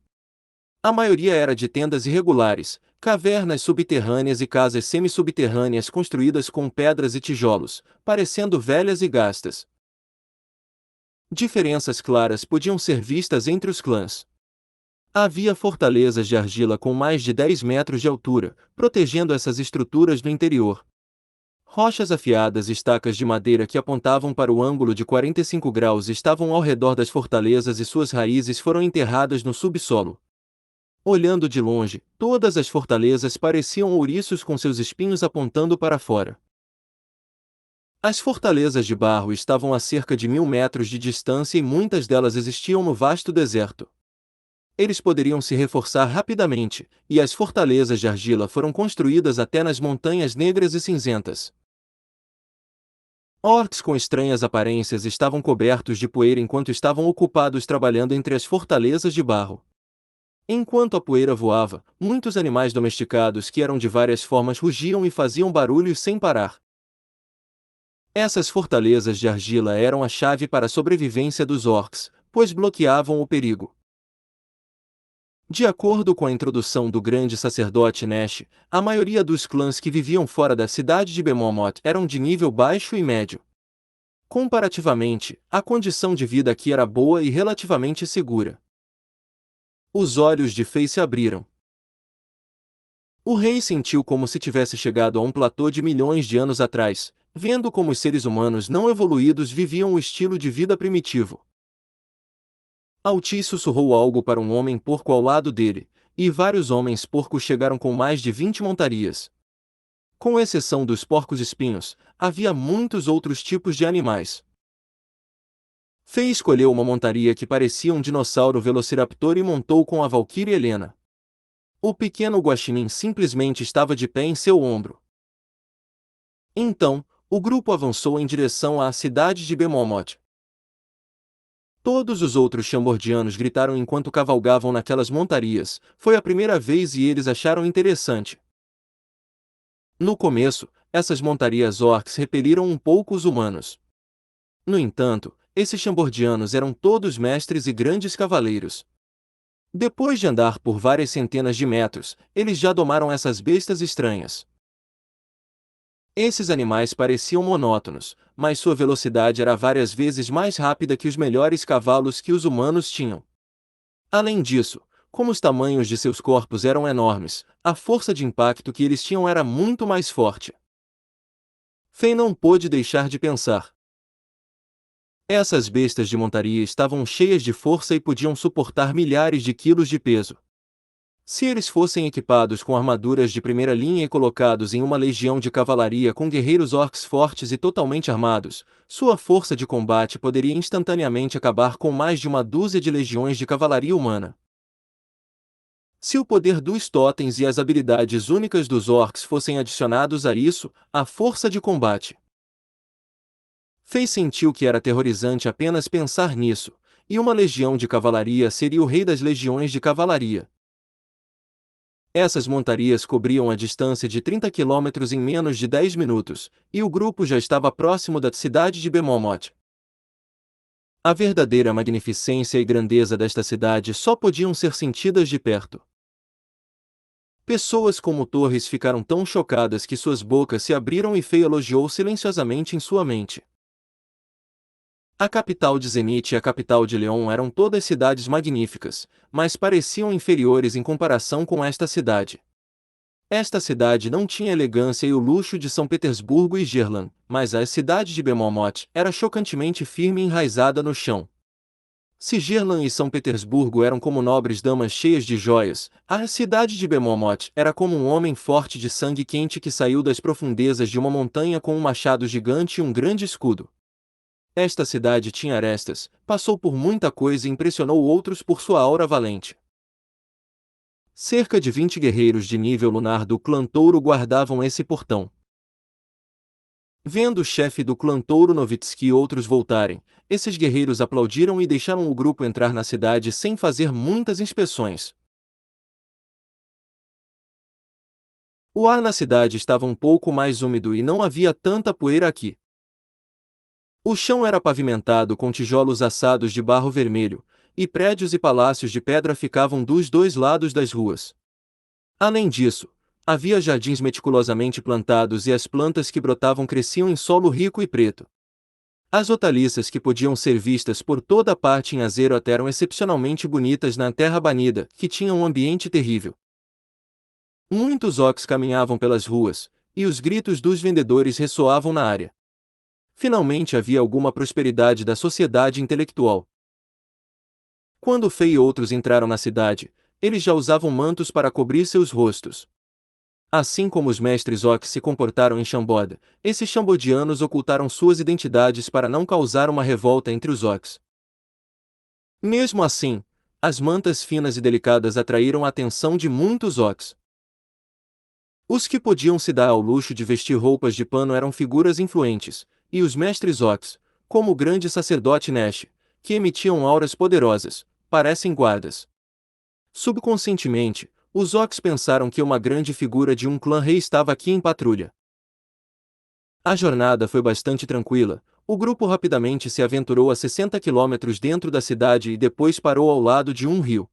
A maioria era de tendas irregulares, cavernas subterrâneas e casas semi-subterrâneas construídas com pedras e tijolos, parecendo velhas e gastas. Diferenças claras podiam ser vistas entre os clãs. Havia fortalezas de argila com mais de 10 metros de altura, protegendo essas estruturas do interior. Rochas afiadas e estacas de madeira que apontavam para o ângulo de 45 graus estavam ao redor das fortalezas e suas raízes foram enterradas no subsolo. Olhando de longe, todas as fortalezas pareciam ouriços com seus espinhos apontando para fora. As fortalezas de barro estavam a cerca de 1000 metros de distância e muitas delas existiam no vasto deserto. Eles poderiam se reforçar rapidamente, e as fortalezas de argila foram construídas até nas montanhas negras e cinzentas. Orcs com estranhas aparências estavam cobertos de poeira enquanto estavam ocupados trabalhando entre as fortalezas de barro. Enquanto a poeira voava, muitos animais domesticados que eram de várias formas rugiam e faziam barulhos sem parar. Essas fortalezas de argila eram a chave para a sobrevivência dos orcs, pois bloqueavam o perigo. De acordo com a introdução do grande sacerdote Nesh, a maioria dos clãs que viviam fora da cidade de Bemomot eram de nível baixo e médio. Comparativamente, a condição de vida aqui era boa e relativamente segura. Os olhos de Fei se abriram. O rei sentiu como se tivesse chegado a um platô de milhões de anos atrás, vendo como os seres humanos não evoluídos viviam o estilo de vida primitivo. Alti sussurrou algo para um homem porco ao lado dele, e vários homens porcos chegaram com mais de 20 montarias. Com exceção dos porcos-espinhos, havia muitos outros tipos de animais. Fei escolheu uma montaria que parecia um dinossauro velociraptor e montou com a valquíria Helena. O pequeno guaxinim simplesmente estava de pé em seu ombro. Então, o grupo avançou em direção à cidade de Bemomot. Todos os outros chambordianos gritaram enquanto cavalgavam naquelas montarias, foi a primeira vez e eles acharam interessante. No começo, essas montarias orcs repeliram um pouco os humanos. No entanto, esses chambordianos eram todos mestres e grandes cavaleiros. Depois de andar por várias centenas de metros, eles já domaram essas bestas estranhas. Esses animais pareciam monótonos, mas sua velocidade era várias vezes mais rápida que os melhores cavalos que os humanos tinham. Além disso, como os tamanhos de seus corpos eram enormes, a força de impacto que eles tinham era muito mais forte. Fei não pôde deixar de pensar. Essas bestas de montaria estavam cheias de força e podiam suportar milhares de quilos de peso. Se eles fossem equipados com armaduras de primeira linha e colocados em uma legião de cavalaria com guerreiros orcs fortes e totalmente armados, sua força de combate poderia instantaneamente acabar com mais de uma dúzia de legiões de cavalaria humana. Se o poder dos totens e as habilidades únicas dos orcs fossem adicionados a isso, a força de combate. Fei sentiu que era aterrorizante apenas pensar nisso, e uma legião de cavalaria seria o rei das legiões de cavalaria. Essas montarias cobriam a distância de 30 quilômetros em menos de 10 minutos, e o grupo já estava próximo da cidade de Bemomoth. A verdadeira magnificência e grandeza desta cidade só podiam ser sentidas de perto. Pessoas como Torres ficaram tão chocadas que suas bocas se abriram e Fei elogiou silenciosamente em sua mente. A capital de Zenith e a capital de Leon eram todas cidades magníficas, mas pareciam inferiores em comparação com esta cidade. Esta cidade não tinha a elegância e o luxo de São Petersburgo e Gerland, mas a cidade de Bemomoth era chocantemente firme e enraizada no chão. Se Gerland e São Petersburgo eram como nobres damas cheias de joias, a cidade de Bemomoth era como um homem forte de sangue quente que saiu das profundezas de uma montanha com um machado gigante e um grande escudo. Esta cidade tinha arestas, passou por muita coisa e impressionou outros por sua aura valente. Cerca de 20 guerreiros de nível lunar do clã Touro guardavam esse portão. Vendo o chefe do clã Touro Novitsky e outros voltarem, esses guerreiros aplaudiram e deixaram o grupo entrar na cidade sem fazer muitas inspeções. O ar na cidade estava um pouco mais úmido e não havia tanta poeira aqui. O chão era pavimentado com tijolos assados de barro vermelho, e prédios e palácios de pedra ficavam dos dois lados das ruas. Além disso, havia jardins meticulosamente plantados e as plantas que brotavam cresciam em solo rico e preto. As hortaliças que podiam ser vistas por toda parte em Azeroth eram excepcionalmente bonitas na terra banida, que tinha um ambiente terrível. Muitos orcs caminhavam pelas ruas, e os gritos dos vendedores ressoavam na área. Finalmente havia alguma prosperidade da sociedade intelectual. Quando Fei e outros entraram na cidade, eles já usavam mantos para cobrir seus rostos. Assim como os mestres orcs se comportaram em Shambhoda, esses Shambodianos ocultaram suas identidades para não causar uma revolta entre os orcs. Mesmo assim, as mantas finas e delicadas atraíram a atenção de muitos orcs. Os que podiam se dar ao luxo de vestir roupas de pano eram figuras influentes, e os mestres orcs, como o grande sacerdote Nesh, que emitiam auras poderosas, parecem guardas. Subconscientemente, os orcs pensaram que uma grande figura de um clã-rei estava aqui em patrulha. A jornada foi bastante tranquila, o grupo rapidamente se aventurou a 60 quilômetros dentro da cidade e depois parou ao lado de um rio.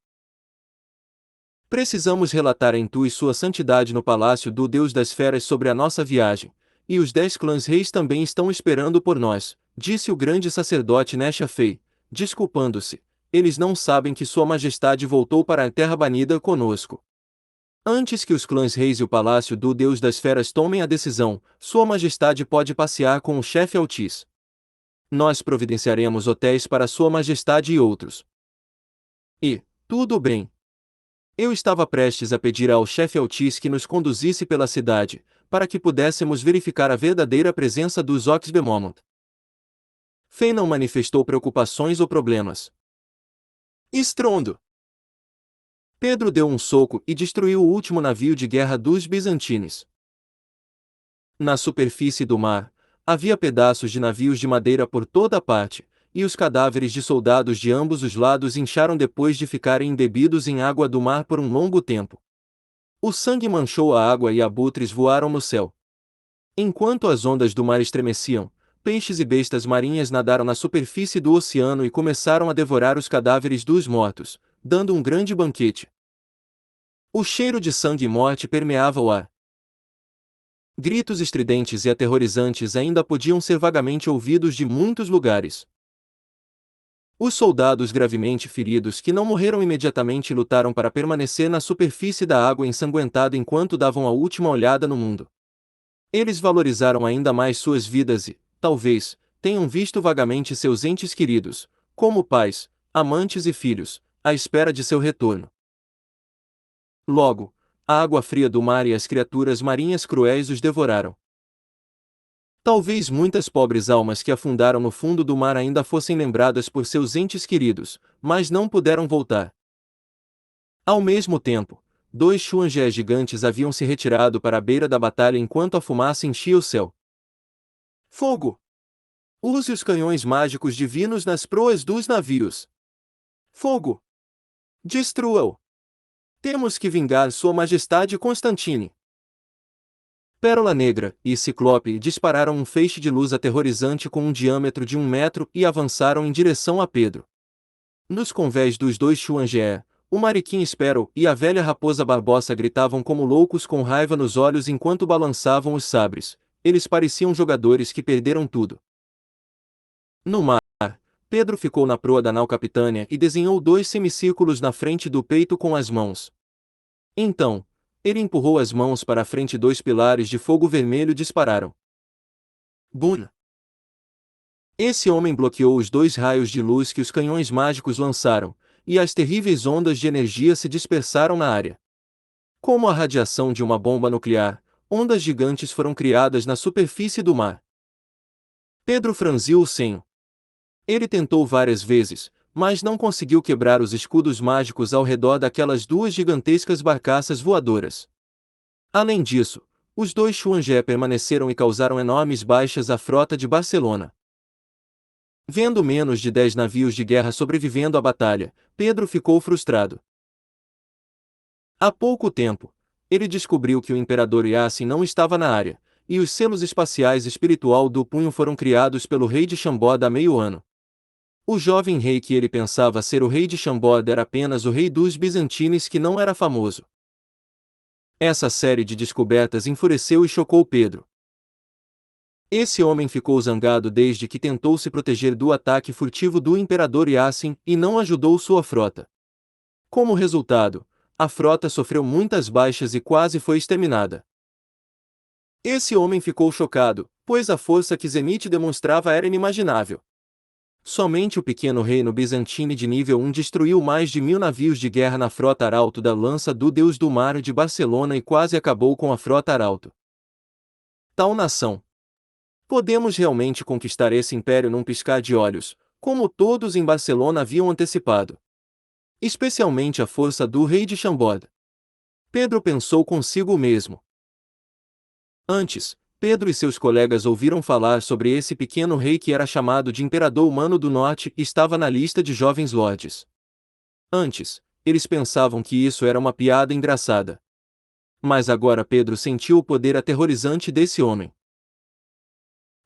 Precisamos relatar em Tu e Sua Santidade no Palácio do Deus das Feras sobre a nossa viagem, e os 10 clãs-reis também estão esperando por nós, disse o grande sacerdote Neshafei, desculpando-se. Eles não sabem que Sua Majestade voltou para a Terra Banida conosco. Antes que os clãs-reis e o Palácio do Deus das Feras tomem a decisão, Sua Majestade pode passear com o chefe Altis. Nós providenciaremos hotéis para Sua Majestade e outros. E, tudo bem. Eu estava prestes a pedir ao chefe Altis que nos conduzisse pela cidade, para que pudéssemos verificar a verdadeira presença dos orcs Bemomoth. Fei não manifestou preocupações ou problemas. Estrondo! Pedro deu um soco e destruiu o último navio de guerra dos bizantines. Na superfície do mar, havia pedaços de navios de madeira por toda parte, e os cadáveres de soldados de ambos os lados incharam depois de ficarem embebidos em água do mar por um longo tempo. O sangue manchou a água e abutres voaram no céu. Enquanto as ondas do mar estremeciam, peixes e bestas marinhas nadaram na superfície do oceano e começaram a devorar os cadáveres dos mortos, dando um grande banquete. O cheiro de sangue e morte permeava o ar. Gritos estridentes e aterrorizantes ainda podiam ser vagamente ouvidos de muitos lugares. Os soldados gravemente feridos que não morreram imediatamente lutaram para permanecer na superfície da água ensanguentada enquanto davam a última olhada no mundo. Eles valorizaram ainda mais suas vidas e, talvez, tenham visto vagamente seus entes queridos, como pais, amantes e filhos, à espera de seu retorno. Logo, a água fria do mar e as criaturas marinhas cruéis os devoraram. Talvez muitas pobres almas que afundaram no fundo do mar ainda fossem lembradas por seus entes queridos, mas não puderam voltar. Ao mesmo tempo, dois Xuanjé gigantes haviam se retirado para a beira da batalha enquanto a fumaça enchia o céu. Fogo! Use os canhões mágicos divinos nas proas dos navios. Fogo! Destrua-o! Temos que vingar Sua Majestade Constantine. Pérola Negra e Ciclope dispararam um feixe de luz aterrorizante com um diâmetro de 1 metro e avançaram em direção a Pedro. Nos convés dos dois Xuanjé, o Mariquim Sparrow e a velha Raposa Barbosa gritavam como loucos com raiva nos olhos enquanto balançavam os sabres. Eles pareciam jogadores que perderam tudo. No mar, Pedro ficou na proa da nau capitânia e desenhou 2 semicírculos na frente do peito com as mãos. Então, ele empurrou as mãos para a frente e 2 pilares de fogo vermelho dispararam. Bum! Esse homem bloqueou os 2 raios de luz que os canhões mágicos lançaram, e as terríveis ondas de energia se dispersaram na área. Como a radiação de uma bomba nuclear, ondas gigantes foram criadas na superfície do mar. Pedro franziu o senho. Ele tentou várias vezes, mas não conseguiu quebrar os escudos mágicos ao redor daquelas 2 gigantescas barcaças voadoras. Além disso, os dois Xuanjé permaneceram e causaram enormes baixas à frota de Barcelona. Vendo menos de 10 navios de guerra sobrevivendo à batalha, Pedro ficou frustrado. Há pouco tempo, ele descobriu que o imperador Yassin não estava na área, e os selos espaciais espiritual do punho foram criados pelo rei de Chambord há meio ano. O jovem rei que ele pensava ser o rei de Chambord era apenas o rei dos bizantines que não era famoso. Essa série de descobertas enfureceu e chocou Pedro. Esse homem ficou zangado desde que tentou se proteger do ataque furtivo do imperador Yassin e não ajudou sua frota. Como resultado, a frota sofreu muitas baixas e quase foi exterminada. Esse homem ficou chocado, pois a força que Zenith demonstrava era inimaginável. Somente o pequeno reino bizantino de nível 1 destruiu mais de 1000 navios de guerra na frota arauto da lança do Deus do Mar de Barcelona e quase acabou com a frota arauto. Tal nação. Podemos realmente conquistar esse império num piscar de olhos, como todos em Barcelona haviam antecipado. Especialmente a força do rei de Chambord. Pedro pensou consigo mesmo. Antes, Pedro e seus colegas ouviram falar sobre esse pequeno rei que era chamado de Imperador Humano do Norte e estava na lista de jovens lordes. Antes, eles pensavam que isso era uma piada engraçada. Mas agora Pedro sentiu o poder aterrorizante desse homem.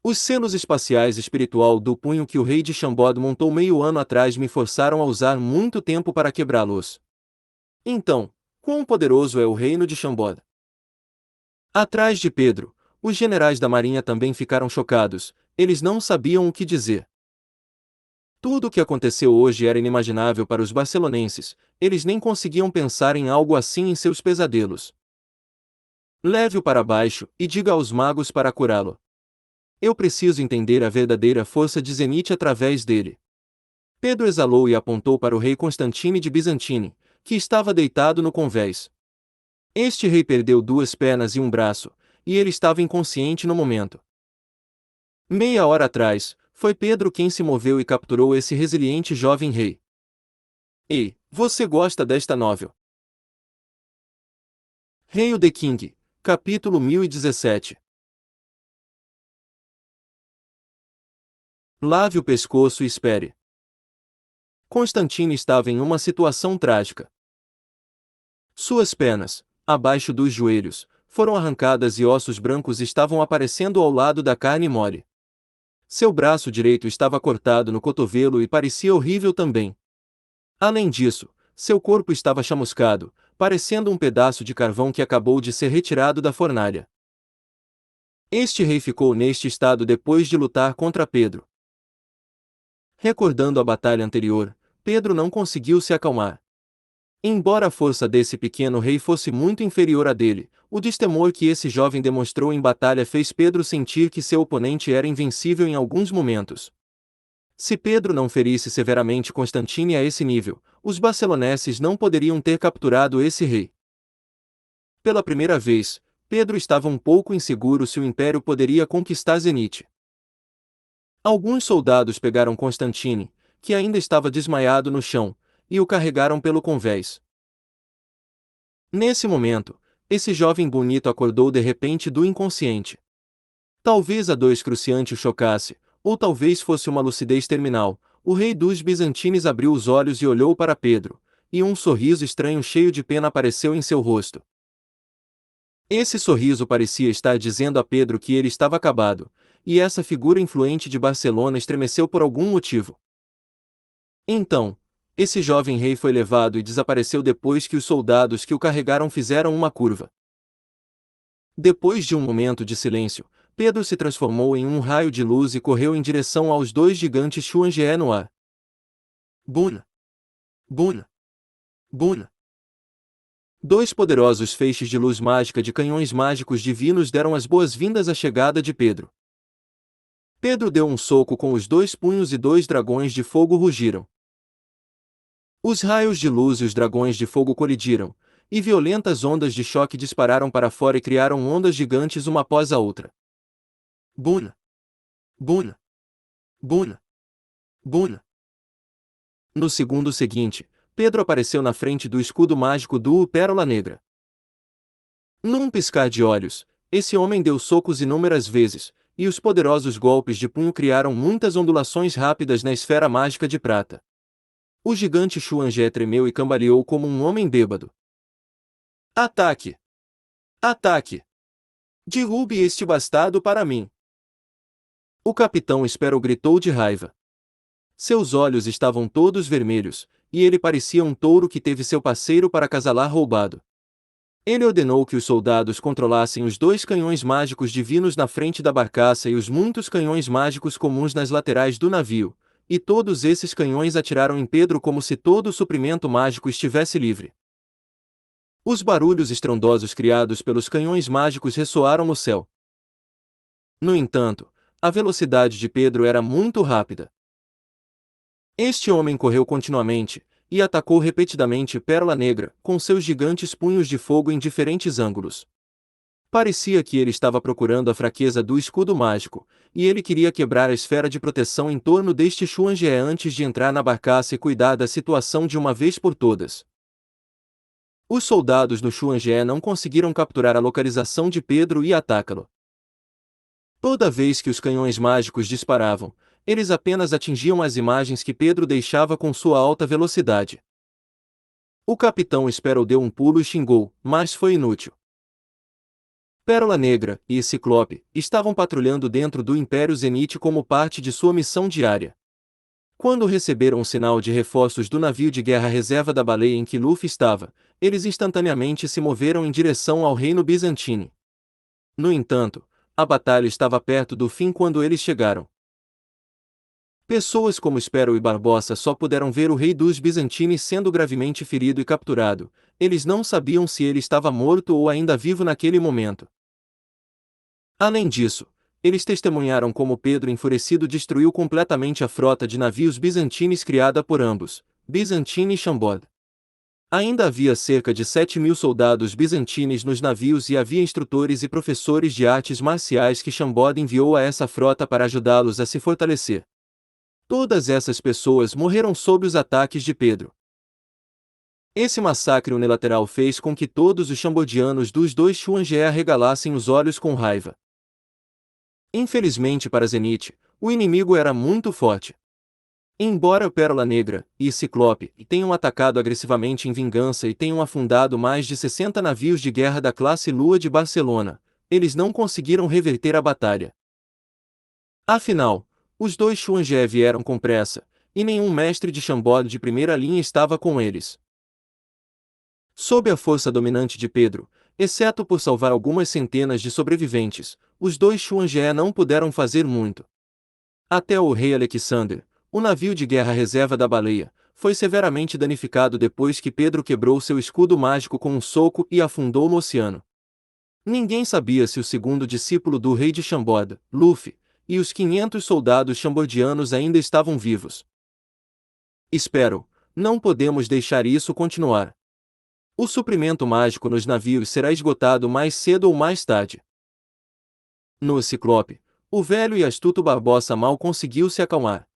Os selos espaciais espiritual do punho que o rei de Chambord montou meio ano atrás me forçaram a usar muito tempo para quebrá-los. Então, quão poderoso é o reino de Chambord? Atrás de Pedro, os generais da marinha também ficaram chocados, eles não sabiam o que dizer. Tudo o que aconteceu hoje era inimaginável para os barcelonenses, eles nem conseguiam pensar em algo assim em seus pesadelos. Leve-o para baixo e diga aos magos para curá-lo. Eu preciso entender a verdadeira força de Zenith através dele. Pedro exalou e apontou para o rei Constantine de Bizantine, que estava deitado no convés. Este rei perdeu 2 pernas e um braço, e ele estava inconsciente no momento. Meia hora atrás, foi Pedro quem se moveu e capturou esse resiliente jovem rei. Ei, você gosta desta novel? Hail the King, capítulo 1017. Lave o pescoço e espere. Constantine estava em uma situação trágica. Suas pernas, abaixo dos joelhos, foram arrancadas e ossos brancos estavam aparecendo ao lado da carne mole. Seu braço direito estava cortado no cotovelo e parecia horrível também. Além disso, seu corpo estava chamuscado, parecendo um pedaço de carvão que acabou de ser retirado da fornalha. Este rei ficou neste estado depois de lutar contra Pedro. Recordando a batalha anterior, Pedro não conseguiu se acalmar. Embora a força desse pequeno rei fosse muito inferior à dele, o destemor que esse jovem demonstrou em batalha fez Pedro sentir que seu oponente era invencível em alguns momentos. Se Pedro não ferisse severamente Constantine a esse nível, os barceloneses não poderiam ter capturado esse rei. Pela primeira vez, Pedro estava um pouco inseguro se o império poderia conquistar Zenite. Alguns soldados pegaram Constantine, que ainda estava desmaiado no chão, e o carregaram pelo convés. Nesse momento, esse jovem bonito acordou de repente do inconsciente. Talvez a dor excruciante o chocasse, ou talvez fosse uma lucidez terminal. O rei dos bizantines abriu os olhos e olhou para Pedro, e um sorriso estranho cheio de pena apareceu em seu rosto. Esse sorriso parecia estar dizendo a Pedro que ele estava acabado, e essa figura influente de Barcelona estremeceu por algum motivo. Então, esse jovem rei foi levado e desapareceu depois que os soldados que o carregaram fizeram uma curva. Depois de um momento de silêncio, Pedro se transformou em um raio de luz e correu em direção aos dois gigantes Xuange no ar. Buna! Buna! Buna! Dois poderosos feixes de luz mágica de canhões mágicos divinos deram as boas-vindas à chegada de Pedro. Pedro deu um soco com os dois punhos e dois dragões de fogo rugiram. Os raios de luz e os dragões de fogo colidiram, e violentas ondas de choque dispararam para fora e criaram ondas gigantes uma após a outra. Buna! Buna! Buna! Buna! No segundo seguinte, Pedro apareceu na frente do escudo mágico do Pérola Negra. Num piscar de olhos, esse homem deu socos inúmeras vezes, e os poderosos golpes de punho criaram muitas ondulações rápidas na esfera mágica de prata. O gigante Xuange tremeu e cambaleou como um homem bêbado. Ataque! Ataque! Derrube este bastardo para mim! O capitão Sparrow gritou de raiva. Seus olhos estavam todos vermelhos, e ele parecia um touro que teve seu parceiro para acasalar roubado. Ele ordenou que os soldados controlassem os dois canhões mágicos divinos na frente da barcaça e os muitos canhões mágicos comuns nas laterais do navio, e todos esses canhões atiraram em Pedro como se todo o suprimento mágico estivesse livre. Os barulhos estrondosos criados pelos canhões mágicos ressoaram no céu. No entanto, a velocidade de Pedro era muito rápida. Este homem correu continuamente, e atacou repetidamente Pérola Negra, com seus gigantes punhos de fogo em diferentes ângulos. Parecia que ele estava procurando a fraqueza do escudo mágico, e ele queria quebrar a esfera de proteção em torno deste Xuange antes de entrar na barcaça e cuidar da situação de uma vez por todas. Os soldados do Xuange não conseguiram capturar a localização de Pedro e atacá-lo. Toda vez que os canhões mágicos disparavam, eles apenas atingiam as imagens que Pedro deixava com sua alta velocidade. O capitão Sparrow deu um pulo e xingou, mas foi inútil. Pérola Negra e Ciclope estavam patrulhando dentro do Império Zenite como parte de sua missão diária. Quando receberam um sinal de reforços do navio de guerra reserva da baleia em que Luffy estava, eles instantaneamente se moveram em direção ao reino bizantino. No entanto, a batalha estava perto do fim quando eles chegaram. Pessoas como Sparrow e Barbossa só puderam ver o rei dos bizantinos sendo gravemente ferido e capturado. Eles não sabiam se ele estava morto ou ainda vivo naquele momento. Além disso, eles testemunharam como Pedro enfurecido destruiu completamente a frota de navios bizantinos criada por ambos, Bizantino e Chambord. Ainda havia cerca de 7.000 soldados bizantinos nos navios e havia instrutores e professores de artes marciais que Chambord enviou a essa frota para ajudá-los a se fortalecer. Todas essas pessoas morreram sob os ataques de Pedro. Esse massacre unilateral fez com que todos os chambodianos dos dois Xuange arregalassem os olhos com raiva. Infelizmente para Zenite, o inimigo era muito forte. Embora Pérola Negra e Ciclope tenham atacado agressivamente em vingança e tenham afundado mais de 60 navios de guerra da classe Lua de Barcelona, eles não conseguiram reverter a batalha. Afinal, os dois Xuange vieram com pressa, e nenhum mestre de Chambord de primeira linha estava com eles. Sob a força dominante de Pedro, Exceto por salvar algumas centenas de sobreviventes, os dois Xuanjie não puderam fazer muito. Até o rei Alexander, o navio de guerra reserva da baleia, foi severamente danificado depois que Pedro quebrou seu escudo mágico com um soco e afundou no oceano. Ninguém sabia se o segundo discípulo do rei de Chambord, Luffy, e os 500 soldados chambordianos ainda estavam vivos. Espero, não podemos deixar isso continuar. O suprimento mágico nos navios será esgotado mais cedo ou mais tarde. No Ciclope, o velho e astuto Barbossa mal conseguiu se acalmar.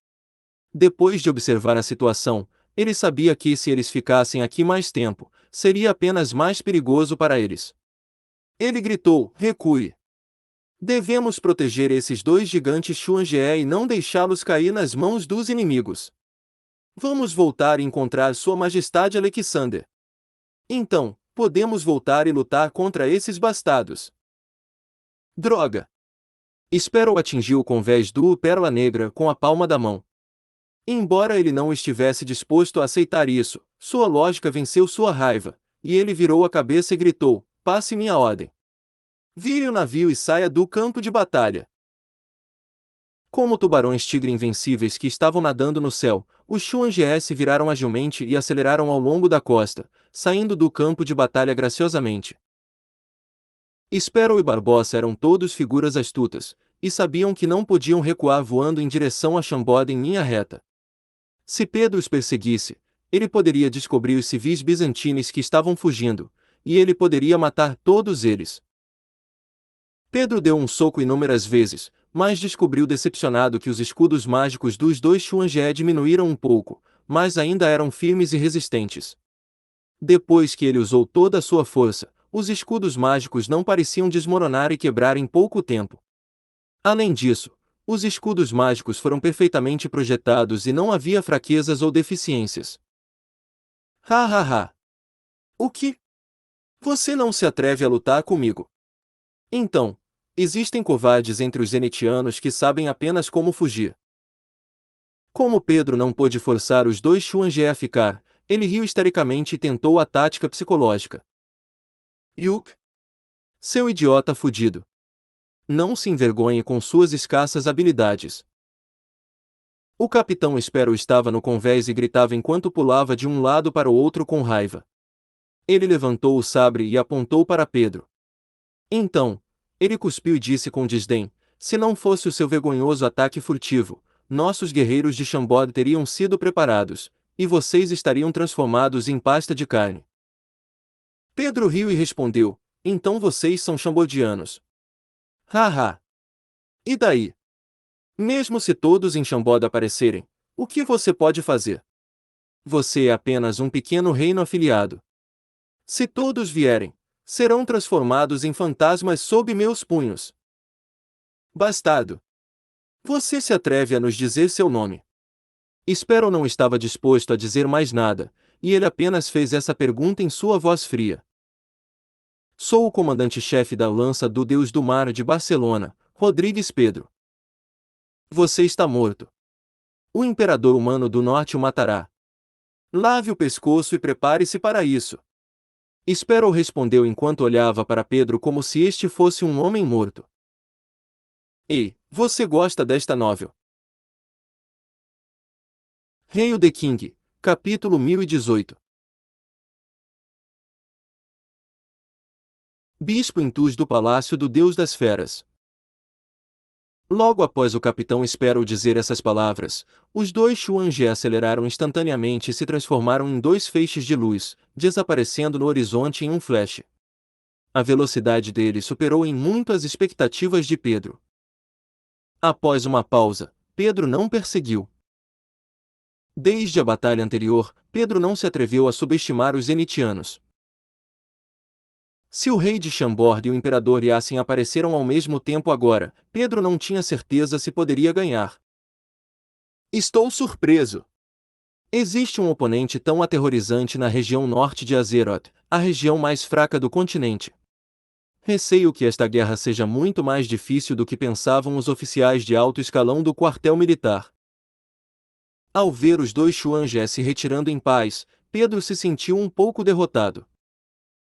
Depois de observar a situação, ele sabia que se eles ficassem aqui mais tempo, seria apenas mais perigoso para eles. Ele gritou: "Recue! Devemos proteger esses dois gigantes Xuanjie e não deixá-los cair nas mãos dos inimigos. Vamos voltar e encontrar Sua Majestade Alexander. Então, podemos voltar e lutar contra esses bastardos." Droga! Sparrow atingiu o convés do Pérola Negra com a palma da mão. Embora ele não estivesse disposto a aceitar isso, sua lógica venceu sua raiva, e ele virou a cabeça e gritou: "Passe minha ordem. Vire o navio e saia do campo de batalha." Como tubarões tigre invencíveis que estavam nadando no céu, os Xuanjie se viraram agilmente e aceleraram ao longo da costa, saindo do campo de batalha graciosamente. Sparrow e Barbossa eram todos figuras astutas, e sabiam que não podiam recuar voando em direção a Chambord em linha reta. Se Pedro os perseguisse, ele poderia descobrir os civis bizantinos que estavam fugindo, e ele poderia matar todos eles. Pedro deu um soco inúmeras vezes, mas descobriu decepcionado que os escudos mágicos dos dois Xuanjie diminuíram um pouco, mas ainda eram firmes e resistentes. Depois que ele usou toda a sua força, os escudos mágicos não pareciam desmoronar e quebrar em pouco tempo. Além disso, os escudos mágicos foram perfeitamente projetados e não havia fraquezas ou deficiências. Ha ha ha! O que? Você não se atreve a lutar comigo? Então, existem covardes entre os zenitianos que sabem apenas como fugir. Como Pedro não pôde forçar os dois Xuanjie a ficar, ele riu histericamente e tentou a tática psicológica. Yuk! Seu idiota fudido! Não se envergonhe com suas escassas habilidades. O capitão Sparrow estava no convés e gritava enquanto pulava de um lado para o outro com raiva. Ele levantou o sabre e apontou para Pedro. Então, ele cuspiu e disse com desdém: "Se não fosse o seu vergonhoso ataque furtivo, nossos guerreiros de Chambord teriam sido preparados, e vocês estariam transformados em pasta de carne." Pedro riu e respondeu: "Então vocês são chambordianos." Haha! E daí? Mesmo se todos em Chambord aparecerem, o que você pode fazer? Você é apenas um pequeno reino afiliado. Se todos vierem, serão transformados em fantasmas sob meus punhos. Bastardo! Você se atreve a nos dizer seu nome? Sparrow não estava disposto a dizer mais nada, e ele apenas fez essa pergunta em sua voz fria. Sou o comandante-chefe da lança do Deus do Mar de Barcelona, Rodrigues Pedro. Você está morto. O imperador humano do norte o matará. Lave o pescoço e prepare-se para isso. Sparrow respondeu enquanto olhava para Pedro como se este fosse um homem morto. Ei, você gosta desta novel? Hail the King, capítulo 1018. Bispo Intus do Palácio do Deus das Feras. Logo após o capitão Sparrow dizer essas palavras, os dois Xuanjie aceleraram instantaneamente e se transformaram em dois feixes de luz, desaparecendo no horizonte em um flash. A velocidade deles superou em muito as expectativas de Pedro. Após uma pausa, Pedro não perseguiu. Desde a batalha anterior, Pedro não se atreveu a subestimar os zenitianos. Se o rei de Chambord e o imperador Yasin apareceram ao mesmo tempo agora, Pedro não tinha certeza se poderia ganhar. Estou surpreso. Existe um oponente tão aterrorizante na região norte de Azeroth, a região mais fraca do continente. Receio que esta guerra seja muito mais difícil do que pensavam os oficiais de alto escalão do quartel militar. Ao ver os dois Xuanjie se retirando em paz, Pedro se sentiu um pouco derrotado.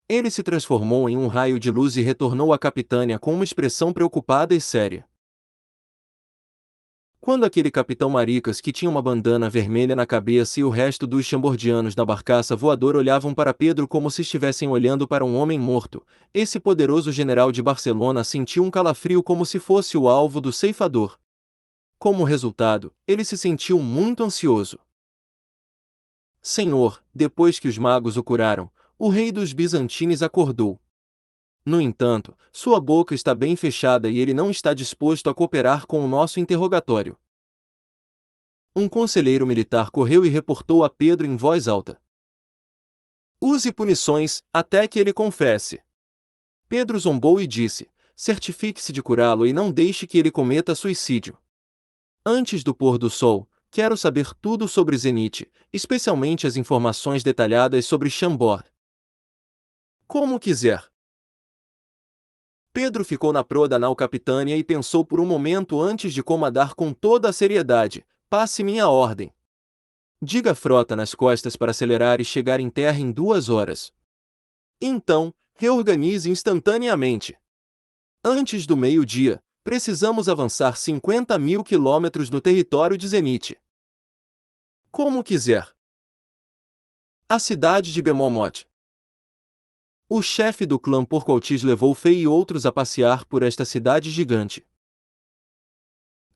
Ele se transformou em um raio de luz e retornou à capitânia com uma expressão preocupada e séria. Quando aquele capitão maricas que tinha uma bandana vermelha na cabeça e o resto dos chambordianos da barcaça voadora olhavam para Pedro como se estivessem olhando para um homem morto, esse poderoso general de Barcelona sentiu um calafrio como se fosse o alvo do ceifador. Como resultado, ele se sentiu muito ansioso. Senhor, depois que os magos o curaram, o rei dos bizantines acordou. No entanto, sua boca está bem fechada e ele não está disposto a cooperar com o nosso interrogatório. Um conselheiro militar correu e reportou a Pedro em voz alta: use punições, até que ele confesse. Pedro zombou e disse: certifique-se de curá-lo e não deixe que ele cometa suicídio. Antes do pôr do sol, quero saber tudo sobre Zenit, especialmente as informações detalhadas sobre Chambord. Como quiser. Pedro ficou na proa da nau capitânia e pensou por um momento antes de comandar com toda a seriedade: passe minha ordem. Diga à frota nas costas para acelerar e chegar em terra em 2 horas. Então, reorganize instantaneamente. Antes do meio-dia, precisamos avançar 50.000 quilômetros no território de Zenit. Como quiser. A cidade de Bemomote. O chefe do clã Porco-Altis levou Fei e outros a passear por esta cidade gigante.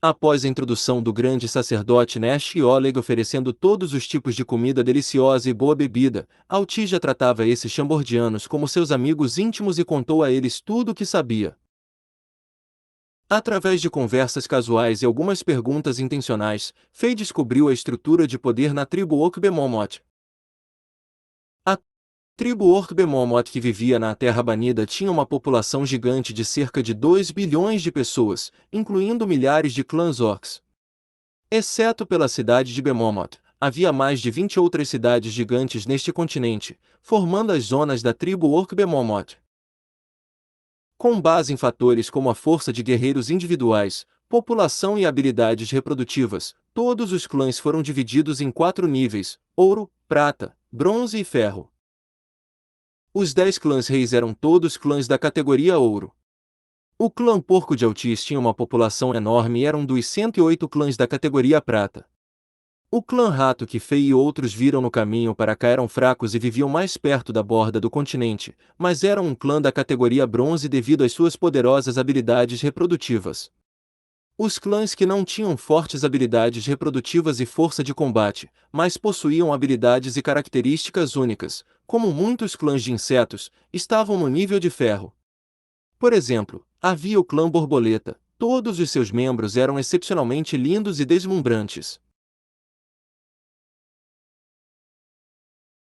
Após a introdução do grande sacerdote Nesh e Oleg oferecendo todos os tipos de comida deliciosa e boa bebida, Altis já tratava esses chambordianos como seus amigos íntimos e contou a eles tudo o que sabia. Através de conversas casuais e algumas perguntas intencionais, Fei descobriu a estrutura de poder na tribo Okbemomot. A tribo Orc-Bemomot que vivia na Terra Banida tinha uma população gigante de cerca de 2 bilhões de pessoas, incluindo milhares de clãs orcs. Exceto pela cidade de Bemomot, havia mais de 20 outras cidades gigantes neste continente, formando as zonas da tribo Orc-Bemomot. Com base em fatores como a força de guerreiros individuais, população e habilidades reprodutivas, todos os clãs foram divididos em 4 níveis: ouro, prata, bronze e ferro. Os 10 clãs reis eram todos clãs da categoria ouro. O clã Porco de Altis tinha uma população enorme e era um dos 108 clãs da categoria prata. O clã Rato que Fei e outros viram no caminho para cá eram fracos e viviam mais perto da borda do continente, mas eram um clã da categoria bronze devido às suas poderosas habilidades reprodutivas. Os clãs que não tinham fortes habilidades reprodutivas e força de combate, mas possuíam habilidades e características únicas, como muitos clãs de insetos, estavam no nível de ferro. Por exemplo, havia o clã Borboleta, todos os seus membros eram excepcionalmente lindos e deslumbrantes.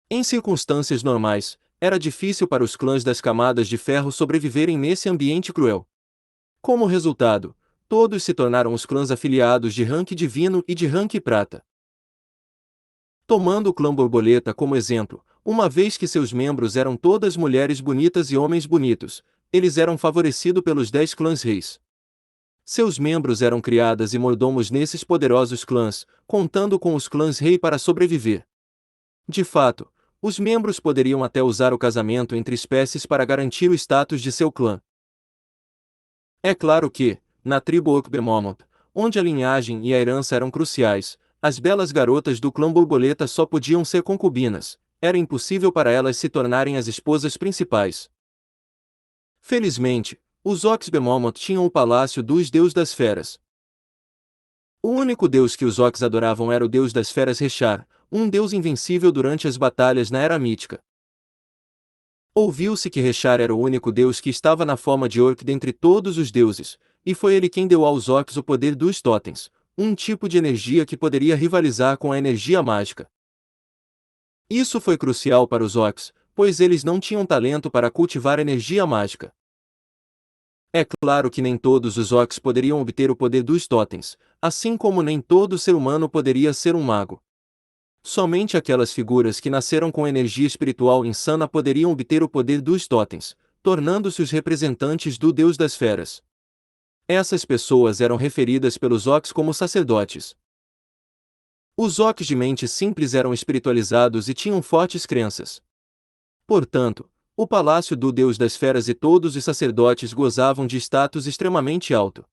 Em circunstâncias normais, era difícil para os clãs das camadas de ferro sobreviverem nesse ambiente cruel. Como resultado, todos se tornaram os clãs afiliados de rank divino e de rank prata. Tomando o clã Borboleta como exemplo, uma vez que seus membros eram todas mulheres bonitas e homens bonitos, eles eram favorecidos pelos 10 clãs reis. Seus membros eram criadas e mordomos nesses poderosos clãs, contando com os clãs rei para sobreviver. De fato, os membros poderiam até usar o casamento entre espécies para garantir o status de seu clã. É claro que, na tribo Okbemomot, onde a linhagem e a herança eram cruciais, as belas garotas do clã Borboleta só podiam ser concubinas, era impossível para elas se tornarem as esposas principais. Felizmente, os Oxbemomot tinham o palácio dos Deus das Feras. O único deus que os Ox adoravam era o deus das feras Reshar, um deus invencível durante as batalhas na Era Mítica. Ouviu-se que Reshar era o único deus que estava na forma de Orc dentre todos os deuses, e foi ele quem deu aos Ox o poder dos totens, um tipo de energia que poderia rivalizar com a energia mágica. Isso foi crucial para os Ox, pois eles não tinham talento para cultivar energia mágica. É claro que nem todos os Ox poderiam obter o poder dos totens, assim como nem todo ser humano poderia ser um mago. Somente aquelas figuras que nasceram com energia espiritual insana poderiam obter o poder dos totens, tornando-se os representantes do Deus das Feras. Essas pessoas eram referidas pelos Ox como sacerdotes. Os Ox de mente simples eram espiritualizados e tinham fortes crenças. Portanto, O palácio do deus das feras e todos os sacerdotes gozavam de status extremamente alto.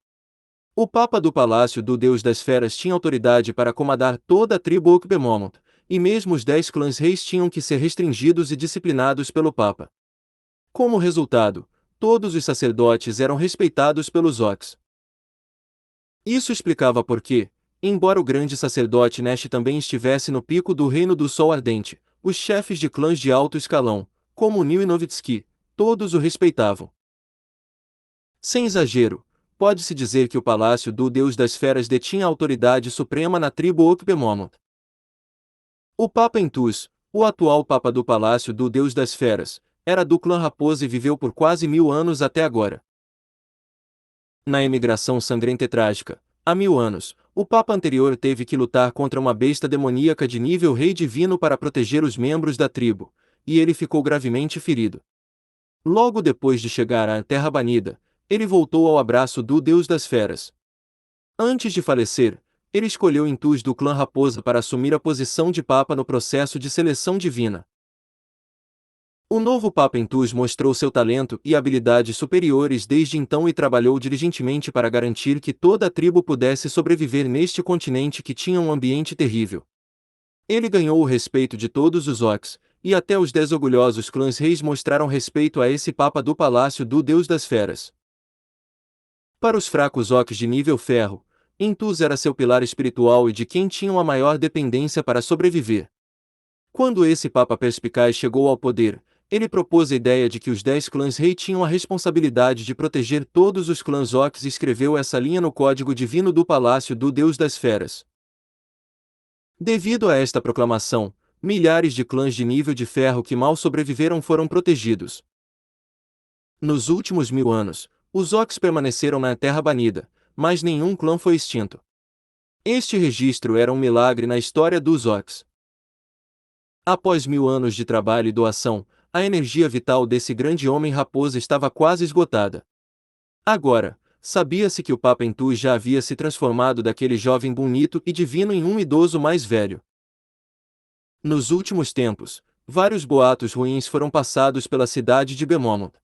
O papa do palácio do deus das feras tinha autoridade para comandar toda a tribo Okbemomont, e mesmo os 10 clãs reis tinham que ser restringidos e disciplinados pelo papa. Como resultado, todos os sacerdotes eram respeitados pelos Oks. Isso explicava por que, embora o grande sacerdote Nesh também estivesse no pico do reino do Sol Ardente, os chefes de clãs de alto escalão, como Nil e Novitsky, todos o respeitavam. Sem exagero, pode-se dizer que o palácio do Deus das Feras detinha a autoridade suprema na tribo Okbemomont. O Papa Entus, o atual Papa do Palácio do Deus das Feras, era do clã Raposa e viveu por quase 1000 anos até agora. Na emigração sangrenta e trágica, há 1000 anos, o Papa anterior teve que lutar contra uma besta demoníaca de nível rei divino para proteger os membros da tribo, e ele ficou gravemente ferido. Logo depois de chegar à Terra Banida, ele voltou ao abraço do Deus das Feras. Antes de falecer, ele escolheu Intus do clã Raposa para assumir a posição de Papa no processo de seleção divina. O novo Papa Intus mostrou seu talento e habilidades superiores desde então e trabalhou diligentemente para garantir que toda a tribo pudesse sobreviver neste continente que tinha um ambiente terrível. Ele ganhou o respeito de todos os Oks, e até os 10 orgulhosos clãs reis mostraram respeito a esse Papa do Palácio do Deus das Feras. Para os fracos Oks de nível ferro, Intus era seu pilar espiritual e de quem tinham a maior dependência para sobreviver. Quando esse Papa perspicaz chegou ao poder, ele propôs a ideia de que os 10 clãs rei tinham a responsabilidade de proteger todos os clãs Oks e escreveu essa linha no Código Divino do Palácio do Deus das Feras. Devido a esta proclamação, milhares de clãs de nível de ferro que mal sobreviveram foram protegidos. Nos últimos 1000 anos, os Oks permaneceram na Terra Banida, mas nenhum clã foi extinto. Este registro era um milagre na história dos Oks. Após 1000 anos de trabalho e doação, a energia vital desse grande homem raposa estava quase esgotada. Agora, sabia-se que o Papa Intus já havia se transformado daquele jovem bonito e divino em um idoso mais velho. Nos últimos tempos, vários boatos ruins foram passados pela cidade de Bemomont.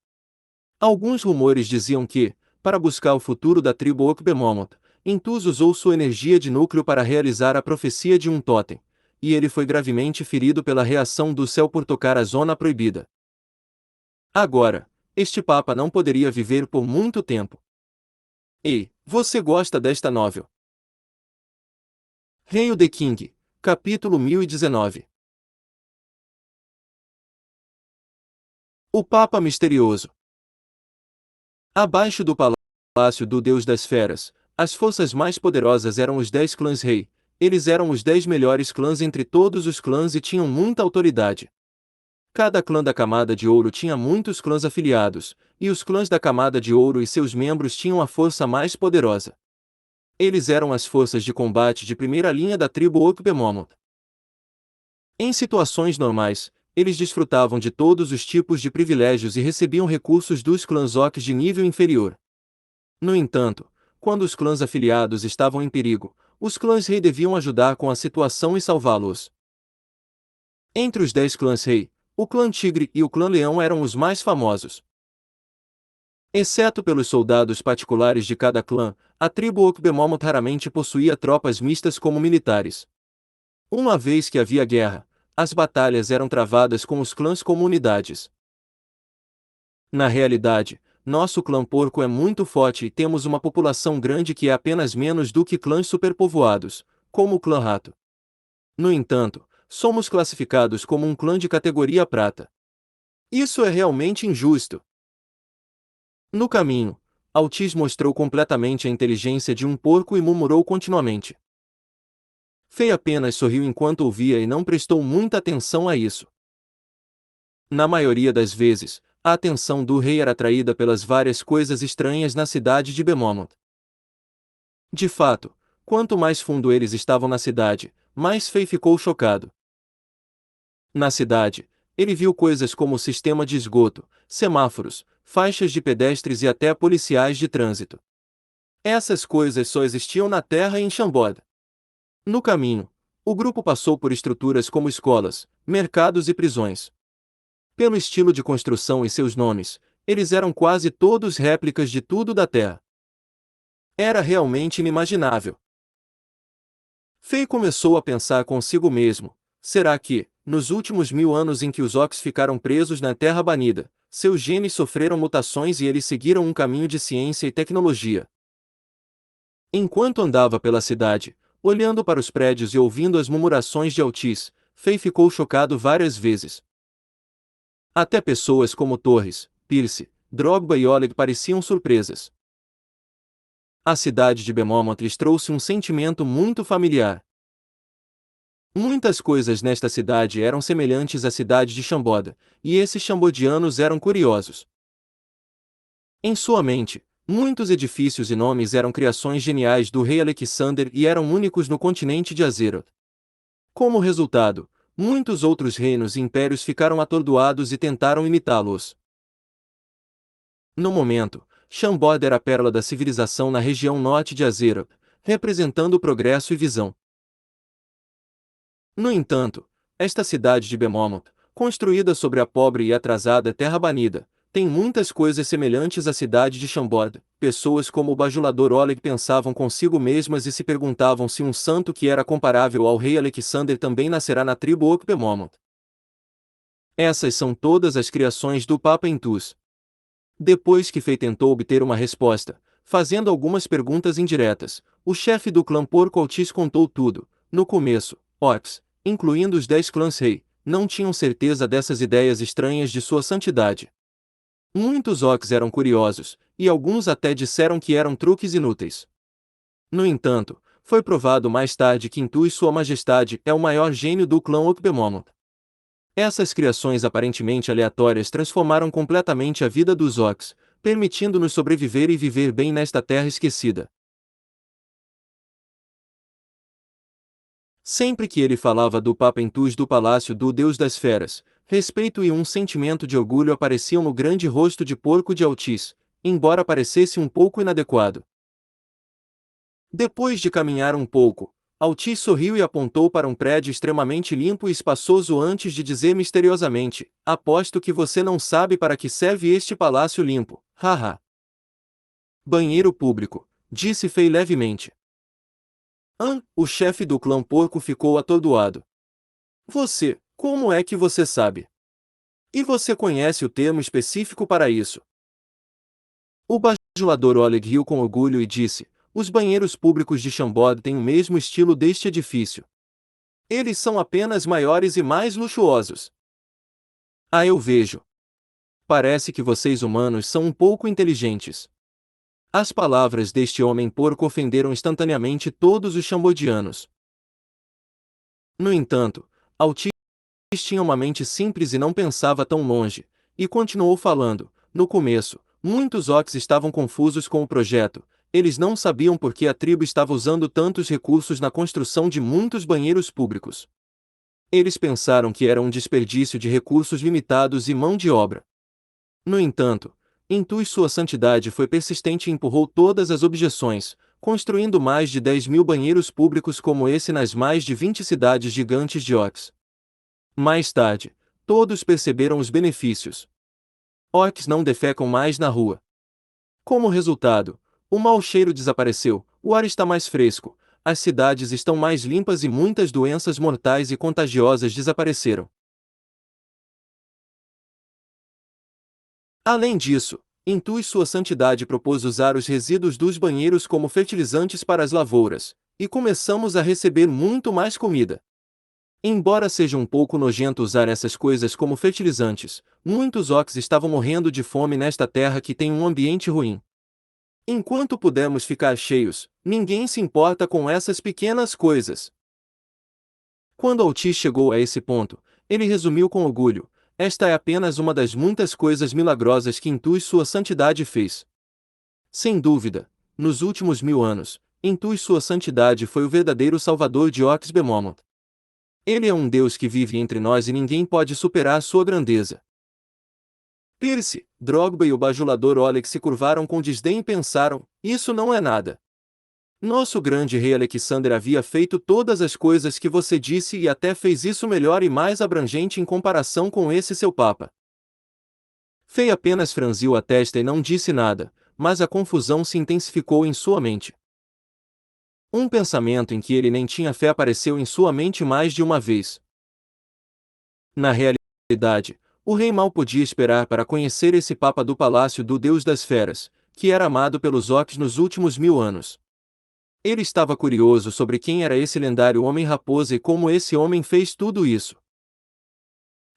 Alguns rumores diziam que, para buscar o futuro da tribo Okbemomont, Intus usou sua energia de núcleo para realizar a profecia de um totem, e ele foi gravemente ferido pela reação do céu por tocar a zona proibida. Agora, este Papa não poderia viver por muito tempo. Ei, você gosta desta novel? Hail the King, capítulo 1019. O Papa Misterioso. Abaixo do palácio do Deus das Feras, as forças mais poderosas eram os 10 clãs rei. Eles eram os 10 melhores clãs entre todos os clãs e tinham muita autoridade. Cada clã da camada de ouro tinha muitos clãs afiliados, e os clãs da camada de ouro e seus membros tinham a força mais poderosa. Eles eram as forças de combate de primeira linha da tribo Okbemomont. Em situações normais, eles desfrutavam de todos os tipos de privilégios e recebiam recursos dos clãs Oks de nível inferior. No entanto, quando os clãs afiliados estavam em perigo, os clãs rei deviam ajudar com a situação e salvá-los. Entre os 10 clãs rei, o clã Tigre e o clã Leão eram os mais famosos. Exceto pelos soldados particulares de cada clã, a tribo Okbemomont raramente possuía tropas mistas como militares. Uma vez que havia guerra, as batalhas eram travadas com os clãs como unidades. Na realidade, nosso clã porco é muito forte e temos uma população grande que é apenas menos do que clãs superpovoados, como o clã Rato. No entanto, somos classificados como um clã de categoria prata. Isso é realmente injusto. No caminho, Altis mostrou completamente a inteligência de um porco e murmurou continuamente. Fei apenas sorriu enquanto ouvia e não prestou muita atenção a isso. Na maioria das vezes, a atenção do rei era atraída pelas várias coisas estranhas na cidade de Bemomont. De fato, quanto mais fundo eles estavam na cidade, mais Fei ficou chocado. Na cidade, ele viu coisas como o sistema de esgoto, semáforos, faixas de pedestres e até policiais de trânsito. Essas coisas só existiam na Terra e em Chambord. No caminho, o grupo passou por estruturas como escolas, mercados e prisões. Pelo estilo de construção e seus nomes, eles eram quase todos réplicas de tudo da Terra. Era realmente inimaginável. Fei começou a pensar consigo mesmo: será que, nos últimos 1000 anos em que os Ox ficaram presos na Terra banida, seus genes sofreram mutações e eles seguiram um caminho de ciência e tecnologia? Enquanto andava pela cidade, olhando para os prédios e ouvindo as murmurações de Altis, Fei ficou chocado várias vezes. Até pessoas como Torres, Pierce, Drogba e Oleg pareciam surpresas. A cidade de Beaumont lhes trouxe um sentimento muito familiar. Muitas coisas nesta cidade eram semelhantes à cidade de Chamboda, e esses chambodianos eram curiosos. Em sua mente, muitos edifícios e nomes eram criações geniais do rei Alexander e eram únicos no continente de Azeroth. Como resultado, muitos outros reinos e impérios ficaram atordoados e tentaram imitá-los. No momento, Chambord era a pérola da civilização na região norte de Azeroth, representando o progresso e visão. No entanto, esta cidade de Beaumont, construída sobre a pobre e atrasada Terra Banida, tem muitas coisas semelhantes à cidade de Chambord. Pessoas como o bajulador Oleg pensavam consigo mesmas e se perguntavam se um santo que era comparável ao rei Alexander também nascerá na tribo Oak Beaumont. Essas são todas as criações do Papa Intus. Depois que Fei tentou obter uma resposta, fazendo algumas perguntas indiretas, o chefe do clã Porco Altis contou tudo. No começo, Ox, incluindo os 10 clãs rei, não tinham certeza dessas ideias estranhas de sua santidade. Muitos Ox eram curiosos, e alguns até disseram que eram truques inúteis. No entanto, foi provado mais tarde que Intus Sua Majestade é o maior gênio do clã Oak Beaumont. Essas criações aparentemente aleatórias transformaram completamente a vida dos Ox, permitindo-nos sobreviver e viver bem nesta terra esquecida. Sempre que ele falava do Papa Intus do Palácio do Deus das Feras, respeito e um sentimento de orgulho apareciam no grande rosto de Porco de Altis, embora parecesse um pouco inadequado. Depois de caminhar um pouco, Altis sorriu e apontou para um prédio extremamente limpo e espaçoso antes de dizer misteriosamente: aposto que você não sabe para que serve este palácio limpo, haha. Banheiro público, disse Fei levemente. O chefe do clã Porco ficou atordoado. Como é que você sabe? E você conhece o termo específico para isso? O bajulador Oleg riu com orgulho e disse: os banheiros públicos de Chambord têm o mesmo estilo deste edifício. Eles são apenas maiores e mais luxuosos. Ah, eu vejo. Parece que vocês humanos são um pouco inteligentes. As palavras deste homem porco ofenderam instantaneamente todos os chambodianos. No entanto, Altis tinha uma mente simples e não pensava tão longe, e continuou falando. No começo, muitos Ox estavam confusos com o projeto. Eles não sabiam por que a tribo estava usando tantos recursos na construção de muitos banheiros públicos. Eles pensaram que era um desperdício de recursos limitados e mão de obra. No entanto, Intus Sua Santidade foi persistente e empurrou todas as objeções, construindo mais de 10.000 banheiros públicos como esse nas mais de 20 cidades gigantes de Ox. Mais tarde, todos perceberam os benefícios. Orcs não defecam mais na rua. Como resultado, o mau cheiro desapareceu, o ar está mais fresco, as cidades estão mais limpas e muitas doenças mortais e contagiosas desapareceram. Além disso, Intus Sua Santidade propôs usar os resíduos dos banheiros como fertilizantes para as lavouras, e começamos a receber muito mais comida. Embora seja um pouco nojento usar essas coisas como fertilizantes, muitos Ox estavam morrendo de fome nesta terra que tem um ambiente ruim. Enquanto pudermos ficar cheios, ninguém se importa com essas pequenas coisas. Quando Altis chegou a esse ponto, ele resumiu com orgulho: esta é apenas uma das muitas coisas milagrosas que Intus Sua Santidade fez. Sem dúvida, nos últimos 1000 anos, Intus Sua Santidade foi o verdadeiro salvador de Ox Beaumont. Ele é um Deus que vive entre nós e ninguém pode superar sua grandeza. Pierce, Drogba e o bajulador Oleg se curvaram com desdém e pensaram: isso não é nada. Nosso grande rei Alexander havia feito todas as coisas que você disse e até fez isso melhor e mais abrangente em comparação com esse seu papa. Fei apenas franziu a testa e não disse nada, mas a confusão se intensificou em sua mente. Um pensamento em que ele nem tinha fé apareceu em sua mente mais de uma vez. Na realidade, o rei mal podia esperar para conhecer esse papa do palácio do Deus das Feras, que era amado pelos orcs nos últimos 1000 anos. Ele estava curioso sobre quem era esse lendário homem-raposa e como esse homem fez tudo isso.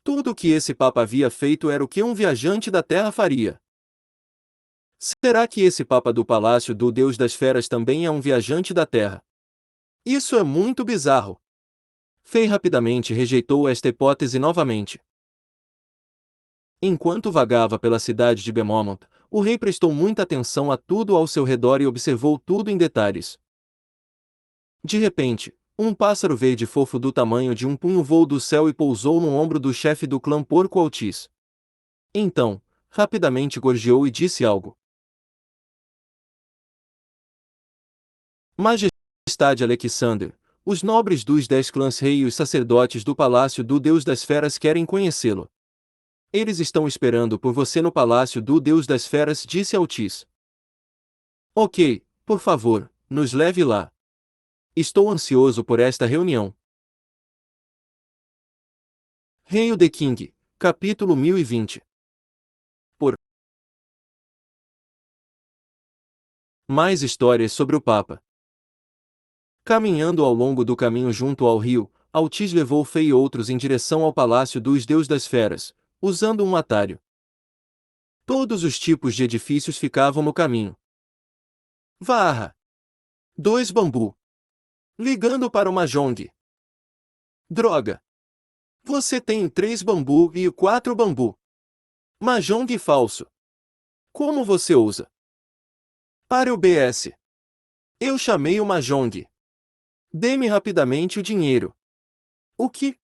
Tudo o que esse papa havia feito era o que um viajante da Terra faria. Será que esse papa do palácio do Deus das Feras também é um viajante da Terra? Isso é muito bizarro. Fei rapidamente rejeitou esta hipótese novamente. Enquanto vagava pela cidade de Bemormont, o rei prestou muita atenção a tudo ao seu redor e observou tudo em detalhes. De repente, um pássaro verde fofo do tamanho de um punho voou do céu e pousou no ombro do chefe do clã Porco Altis. Então, rapidamente gorjeou e disse algo. Majestade Alexander, os nobres dos 10 clãs rei e os sacerdotes do palácio do Deus das Feras querem conhecê-lo. Eles estão esperando por você no palácio do Deus das Feras, disse Altis. Ok, por favor, nos leve lá. Estou ansioso por esta reunião. Hail the King, capítulo 1020. Por mais histórias sobre o Papa. Caminhando ao longo do caminho junto ao rio, Altis levou Fei e outros em direção ao palácio dos Deus das Feras, usando um atalho. Todos os tipos de edifícios ficavam no caminho. Varra. 2 bambu. Ligando para o Mahjong. Droga. Você tem 3 bambu e 4 bambu. Mahjong falso. Como você usa? Para o BS. Eu chamei o Mahjong. Dê-me rapidamente o dinheiro. O que?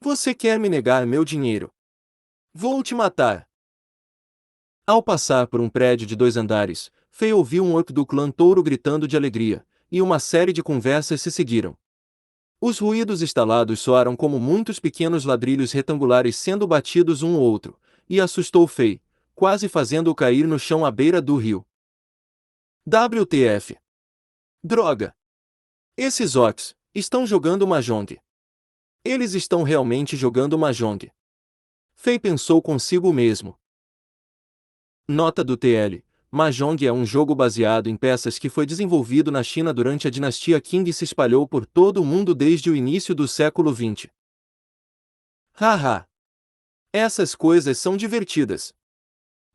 Você quer me negar meu dinheiro? Vou te matar. Ao passar por um prédio de 2 andares, Fei ouviu um orc do clã Touro gritando de alegria, e uma série de conversas se seguiram. Os ruídos estalados soaram como muitos pequenos ladrilhos retangulares sendo batidos um ao outro, e assustou Fei, quase fazendo-o cair no chão à beira do rio. WTF. Droga! Esses orcs estão jogando Mahjong. Eles estão realmente jogando Mahjong. Fei pensou consigo mesmo. Nota do TL. Mahjong é um jogo baseado em peças que foi desenvolvido na China durante a dinastia Qing e se espalhou por todo o mundo desde o início do século XX. Haha! Essas coisas são divertidas.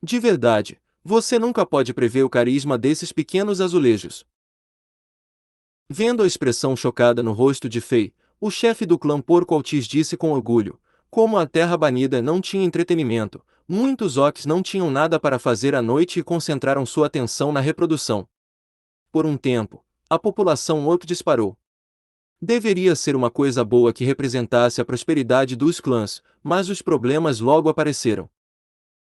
De verdade, você nunca pode prever o carisma desses pequenos azulejos. Vendo a expressão chocada no rosto de Fei, o chefe do clã Porco Altis disse com orgulho, como a Terra Banida não tinha entretenimento, muitos orcs não tinham nada para fazer à noite e concentraram sua atenção na reprodução. Por um tempo, a população orc disparou. Deveria ser uma coisa boa que representasse a prosperidade dos clãs, mas os problemas logo apareceram.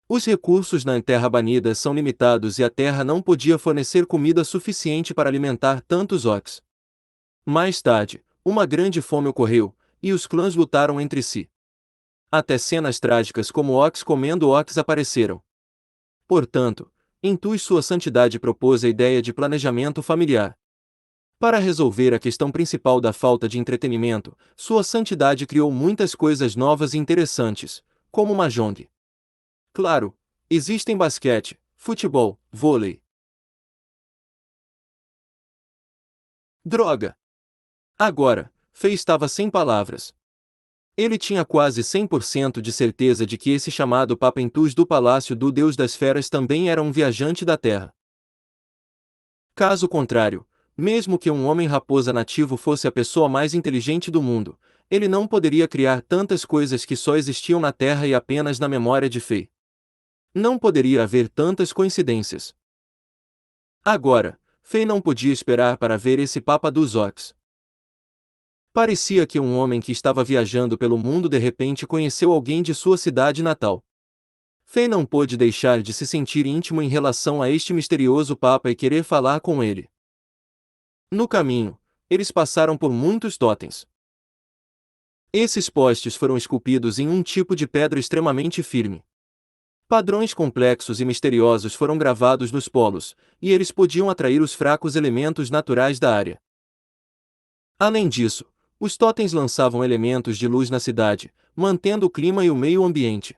Os recursos na Terra Banida são limitados e a Terra não podia fornecer comida suficiente para alimentar tantos orcs. Mais tarde, uma grande fome ocorreu, e os clãs lutaram entre si. Até cenas trágicas como orcs comendo orcs apareceram. Portanto, Intui Sua Santidade propôs a ideia de planejamento familiar. Para resolver a questão principal da falta de entretenimento, Sua Santidade criou muitas coisas novas e interessantes, como Mahjong. Claro, existem basquete, futebol, vôlei. Droga! Agora, Fei estava sem palavras. Ele tinha quase 100% de certeza de que esse chamado Papa Intus do Palácio do Deus das Feras também era um viajante da Terra. Caso contrário, mesmo que um homem-raposa nativo fosse a pessoa mais inteligente do mundo, ele não poderia criar tantas coisas que só existiam na Terra e apenas na memória de Fei. Não poderia haver tantas coincidências. Agora, Fei não podia esperar para ver esse Papa dos Orcs. Parecia que um homem que estava viajando pelo mundo de repente conheceu alguém de sua cidade natal. Fei não pôde deixar de se sentir íntimo em relação a este misterioso Papa e querer falar com ele. No caminho, eles passaram por muitos totens. Esses postes foram esculpidos em um tipo de pedra extremamente firme. Padrões complexos e misteriosos foram gravados nos polos, e eles podiam atrair os fracos elementos naturais da área. Além disso, os totens lançavam elementos de luz na cidade, mantendo o clima e o meio ambiente.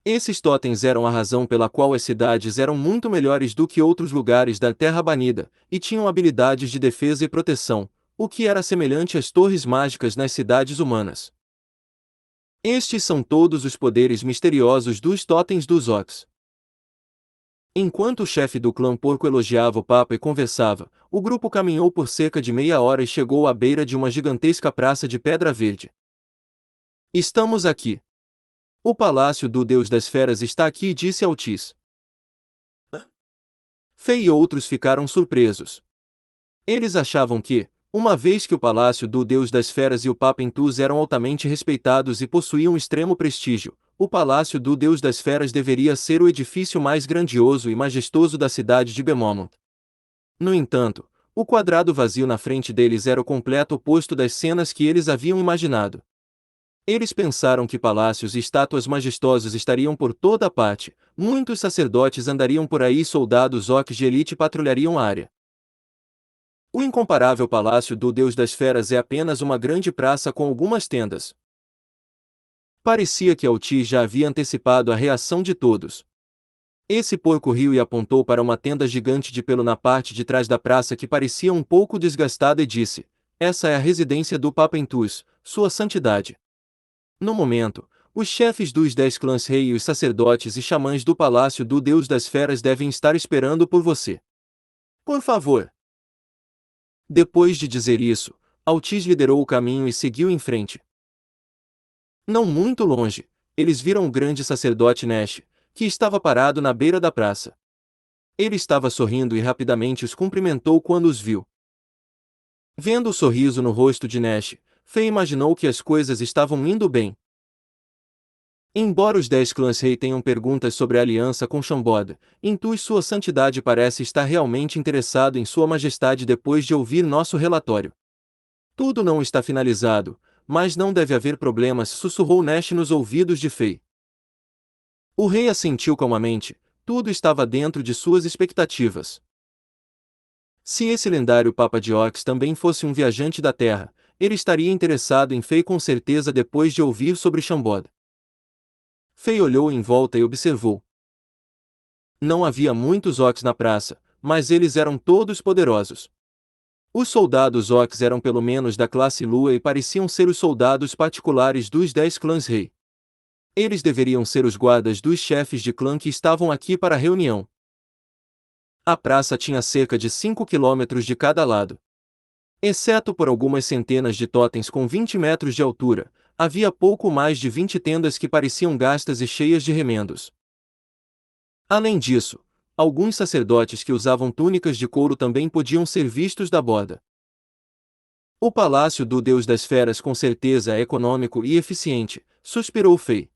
Esses totens eram a razão pela qual as cidades eram muito melhores do que outros lugares da Terra Banida, e tinham habilidades de defesa e proteção, o que era semelhante às torres mágicas nas cidades humanas. Estes são todos os poderes misteriosos dos totens dos Ox. Enquanto o chefe do clã porco elogiava o Papa e conversava, o grupo caminhou por cerca de meia hora e chegou à beira de uma gigantesca praça de pedra verde. Estamos aqui. O palácio do Deus das Feras está aqui, disse Altis. Fei e outros ficaram surpresos. Eles achavam que, uma vez que o palácio do Deus das Feras e o Papa Intus eram altamente respeitados e possuíam extremo prestígio, o palácio do Deus das Feras deveria ser o edifício mais grandioso e majestoso da cidade de Bemomont. No entanto, o quadrado vazio na frente deles era o completo oposto das cenas que eles haviam imaginado. Eles pensaram que palácios e estátuas majestosos estariam por toda parte, muitos sacerdotes andariam por aí e soldados orcs de elite patrulhariam a área. O incomparável palácio do Deus das Feras é apenas uma grande praça com algumas tendas. Parecia que Altis já havia antecipado a reação de todos. Esse porco riu e apontou para uma tenda gigante de pelo na parte de trás da praça que parecia um pouco desgastada e disse: "Essa é a residência do Papa Intus, Sua Santidade." No momento, os chefes dos 10 clãs rei e os sacerdotes e xamãs do palácio do Deus das Feras devem estar esperando por você. Por favor. Depois de dizer isso, Altis liderou o caminho e seguiu em frente. Não muito longe, eles viram o grande sacerdote Nesh, que estava parado na beira da praça. Ele estava sorrindo e rapidamente os cumprimentou quando os viu. Vendo o sorriso no rosto de Nesh, Fei imaginou que as coisas estavam indo bem. Embora os 10 clãs rei tenham perguntas sobre a aliança com Shambod, Intus Sua Santidade parece estar realmente interessado em Sua Majestade depois de ouvir nosso relatório. Tudo não está finalizado, mas não deve haver problemas, sussurrou Nesh nos ouvidos de Fei. O rei assentiu calmamente, tudo estava dentro de suas expectativas. Se esse lendário Papa de Orcs também fosse um viajante da Terra, ele estaria interessado em Fei com certeza depois de ouvir sobre Shambod. Fei olhou em volta e observou. Não havia muitos orcs na praça, mas eles eram todos poderosos. Os soldados orcs eram pelo menos da classe Lua e pareciam ser os soldados particulares dos 10 clãs rei. Eles deveriam ser os guardas dos chefes de clã que estavam aqui para a reunião. A praça tinha cerca de 5 quilômetros de cada lado. Exceto por algumas centenas de totens com 20 metros de altura, havia pouco mais de 20 tendas que pareciam gastas e cheias de remendos. Além disso, alguns sacerdotes que usavam túnicas de couro também podiam ser vistos da borda. O palácio do Deus das Feras com certeza é econômico e eficiente, suspirou Fei.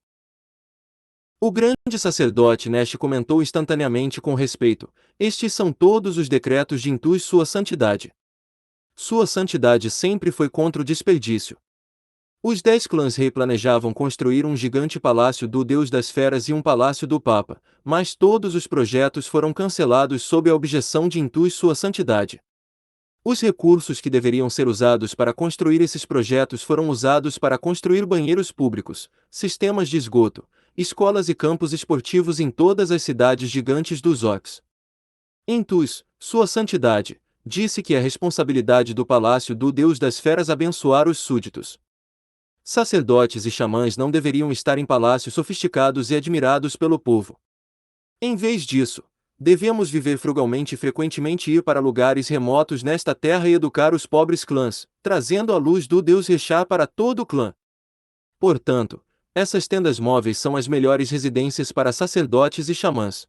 O grande sacerdote Nesh comentou instantaneamente com respeito: estes são todos os decretos de Intus Sua Santidade. Sua Santidade sempre foi contra o desperdício. Os 10 clãs rei planejavam construir um gigante palácio do Deus das Feras e um palácio do Papa, mas todos os projetos foram cancelados sob a objeção de Intus Sua Santidade. Os recursos que deveriam ser usados para construir esses projetos foram usados para construir banheiros públicos, sistemas de esgoto, escolas e campos esportivos em todas as cidades gigantes dos Ox. Intus, Sua Santidade, disse que é responsabilidade do palácio do Deus das Feras abençoar os súditos. Sacerdotes e xamãs não deveriam estar em palácios sofisticados e admirados pelo povo. Em vez disso, devemos viver frugalmente e frequentemente ir para lugares remotos nesta terra e educar os pobres clãs, trazendo a luz do Deus Rexá para todo o clã. Portanto, essas tendas móveis são as melhores residências para sacerdotes e xamãs.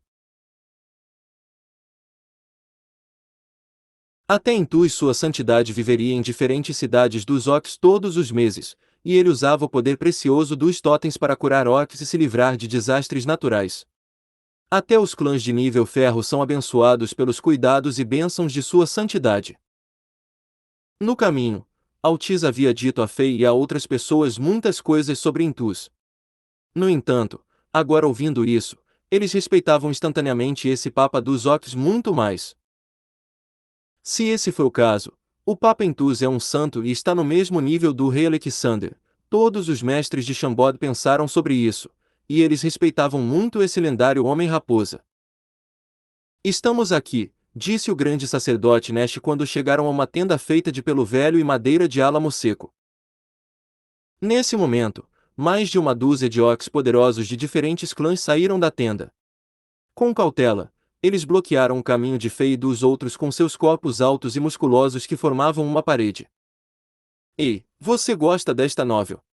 Até Intus Sua Santidade viveria em diferentes cidades dos Ox todos os meses, e ele usava o poder precioso dos totens para curar orcs e se livrar de desastres naturais. Até os clãs de nível ferro são abençoados pelos cuidados e bênçãos de Sua Santidade. No caminho, Altis havia dito a Fei e a outras pessoas muitas coisas sobre Intus. No entanto, agora ouvindo isso, eles respeitavam instantaneamente esse Papa dos Orcs muito mais. Se esse foi o caso, o Papa Enthusiast é um santo e está no mesmo nível do rei Alexander. Todos os mestres de Chambord pensaram sobre isso, e eles respeitavam muito esse lendário homem-raposa. Estamos aqui, disse o grande sacerdote Nash quando chegaram a uma tenda feita de pelo velho e madeira de álamo seco. Nesse momento, mais de uma dúzia de orcs poderosos de diferentes clãs saíram da tenda. Com cautela, eles bloquearam o caminho de Fei e dos outros com seus corpos altos e musculosos que formavam uma parede. Ei, você gosta desta novel?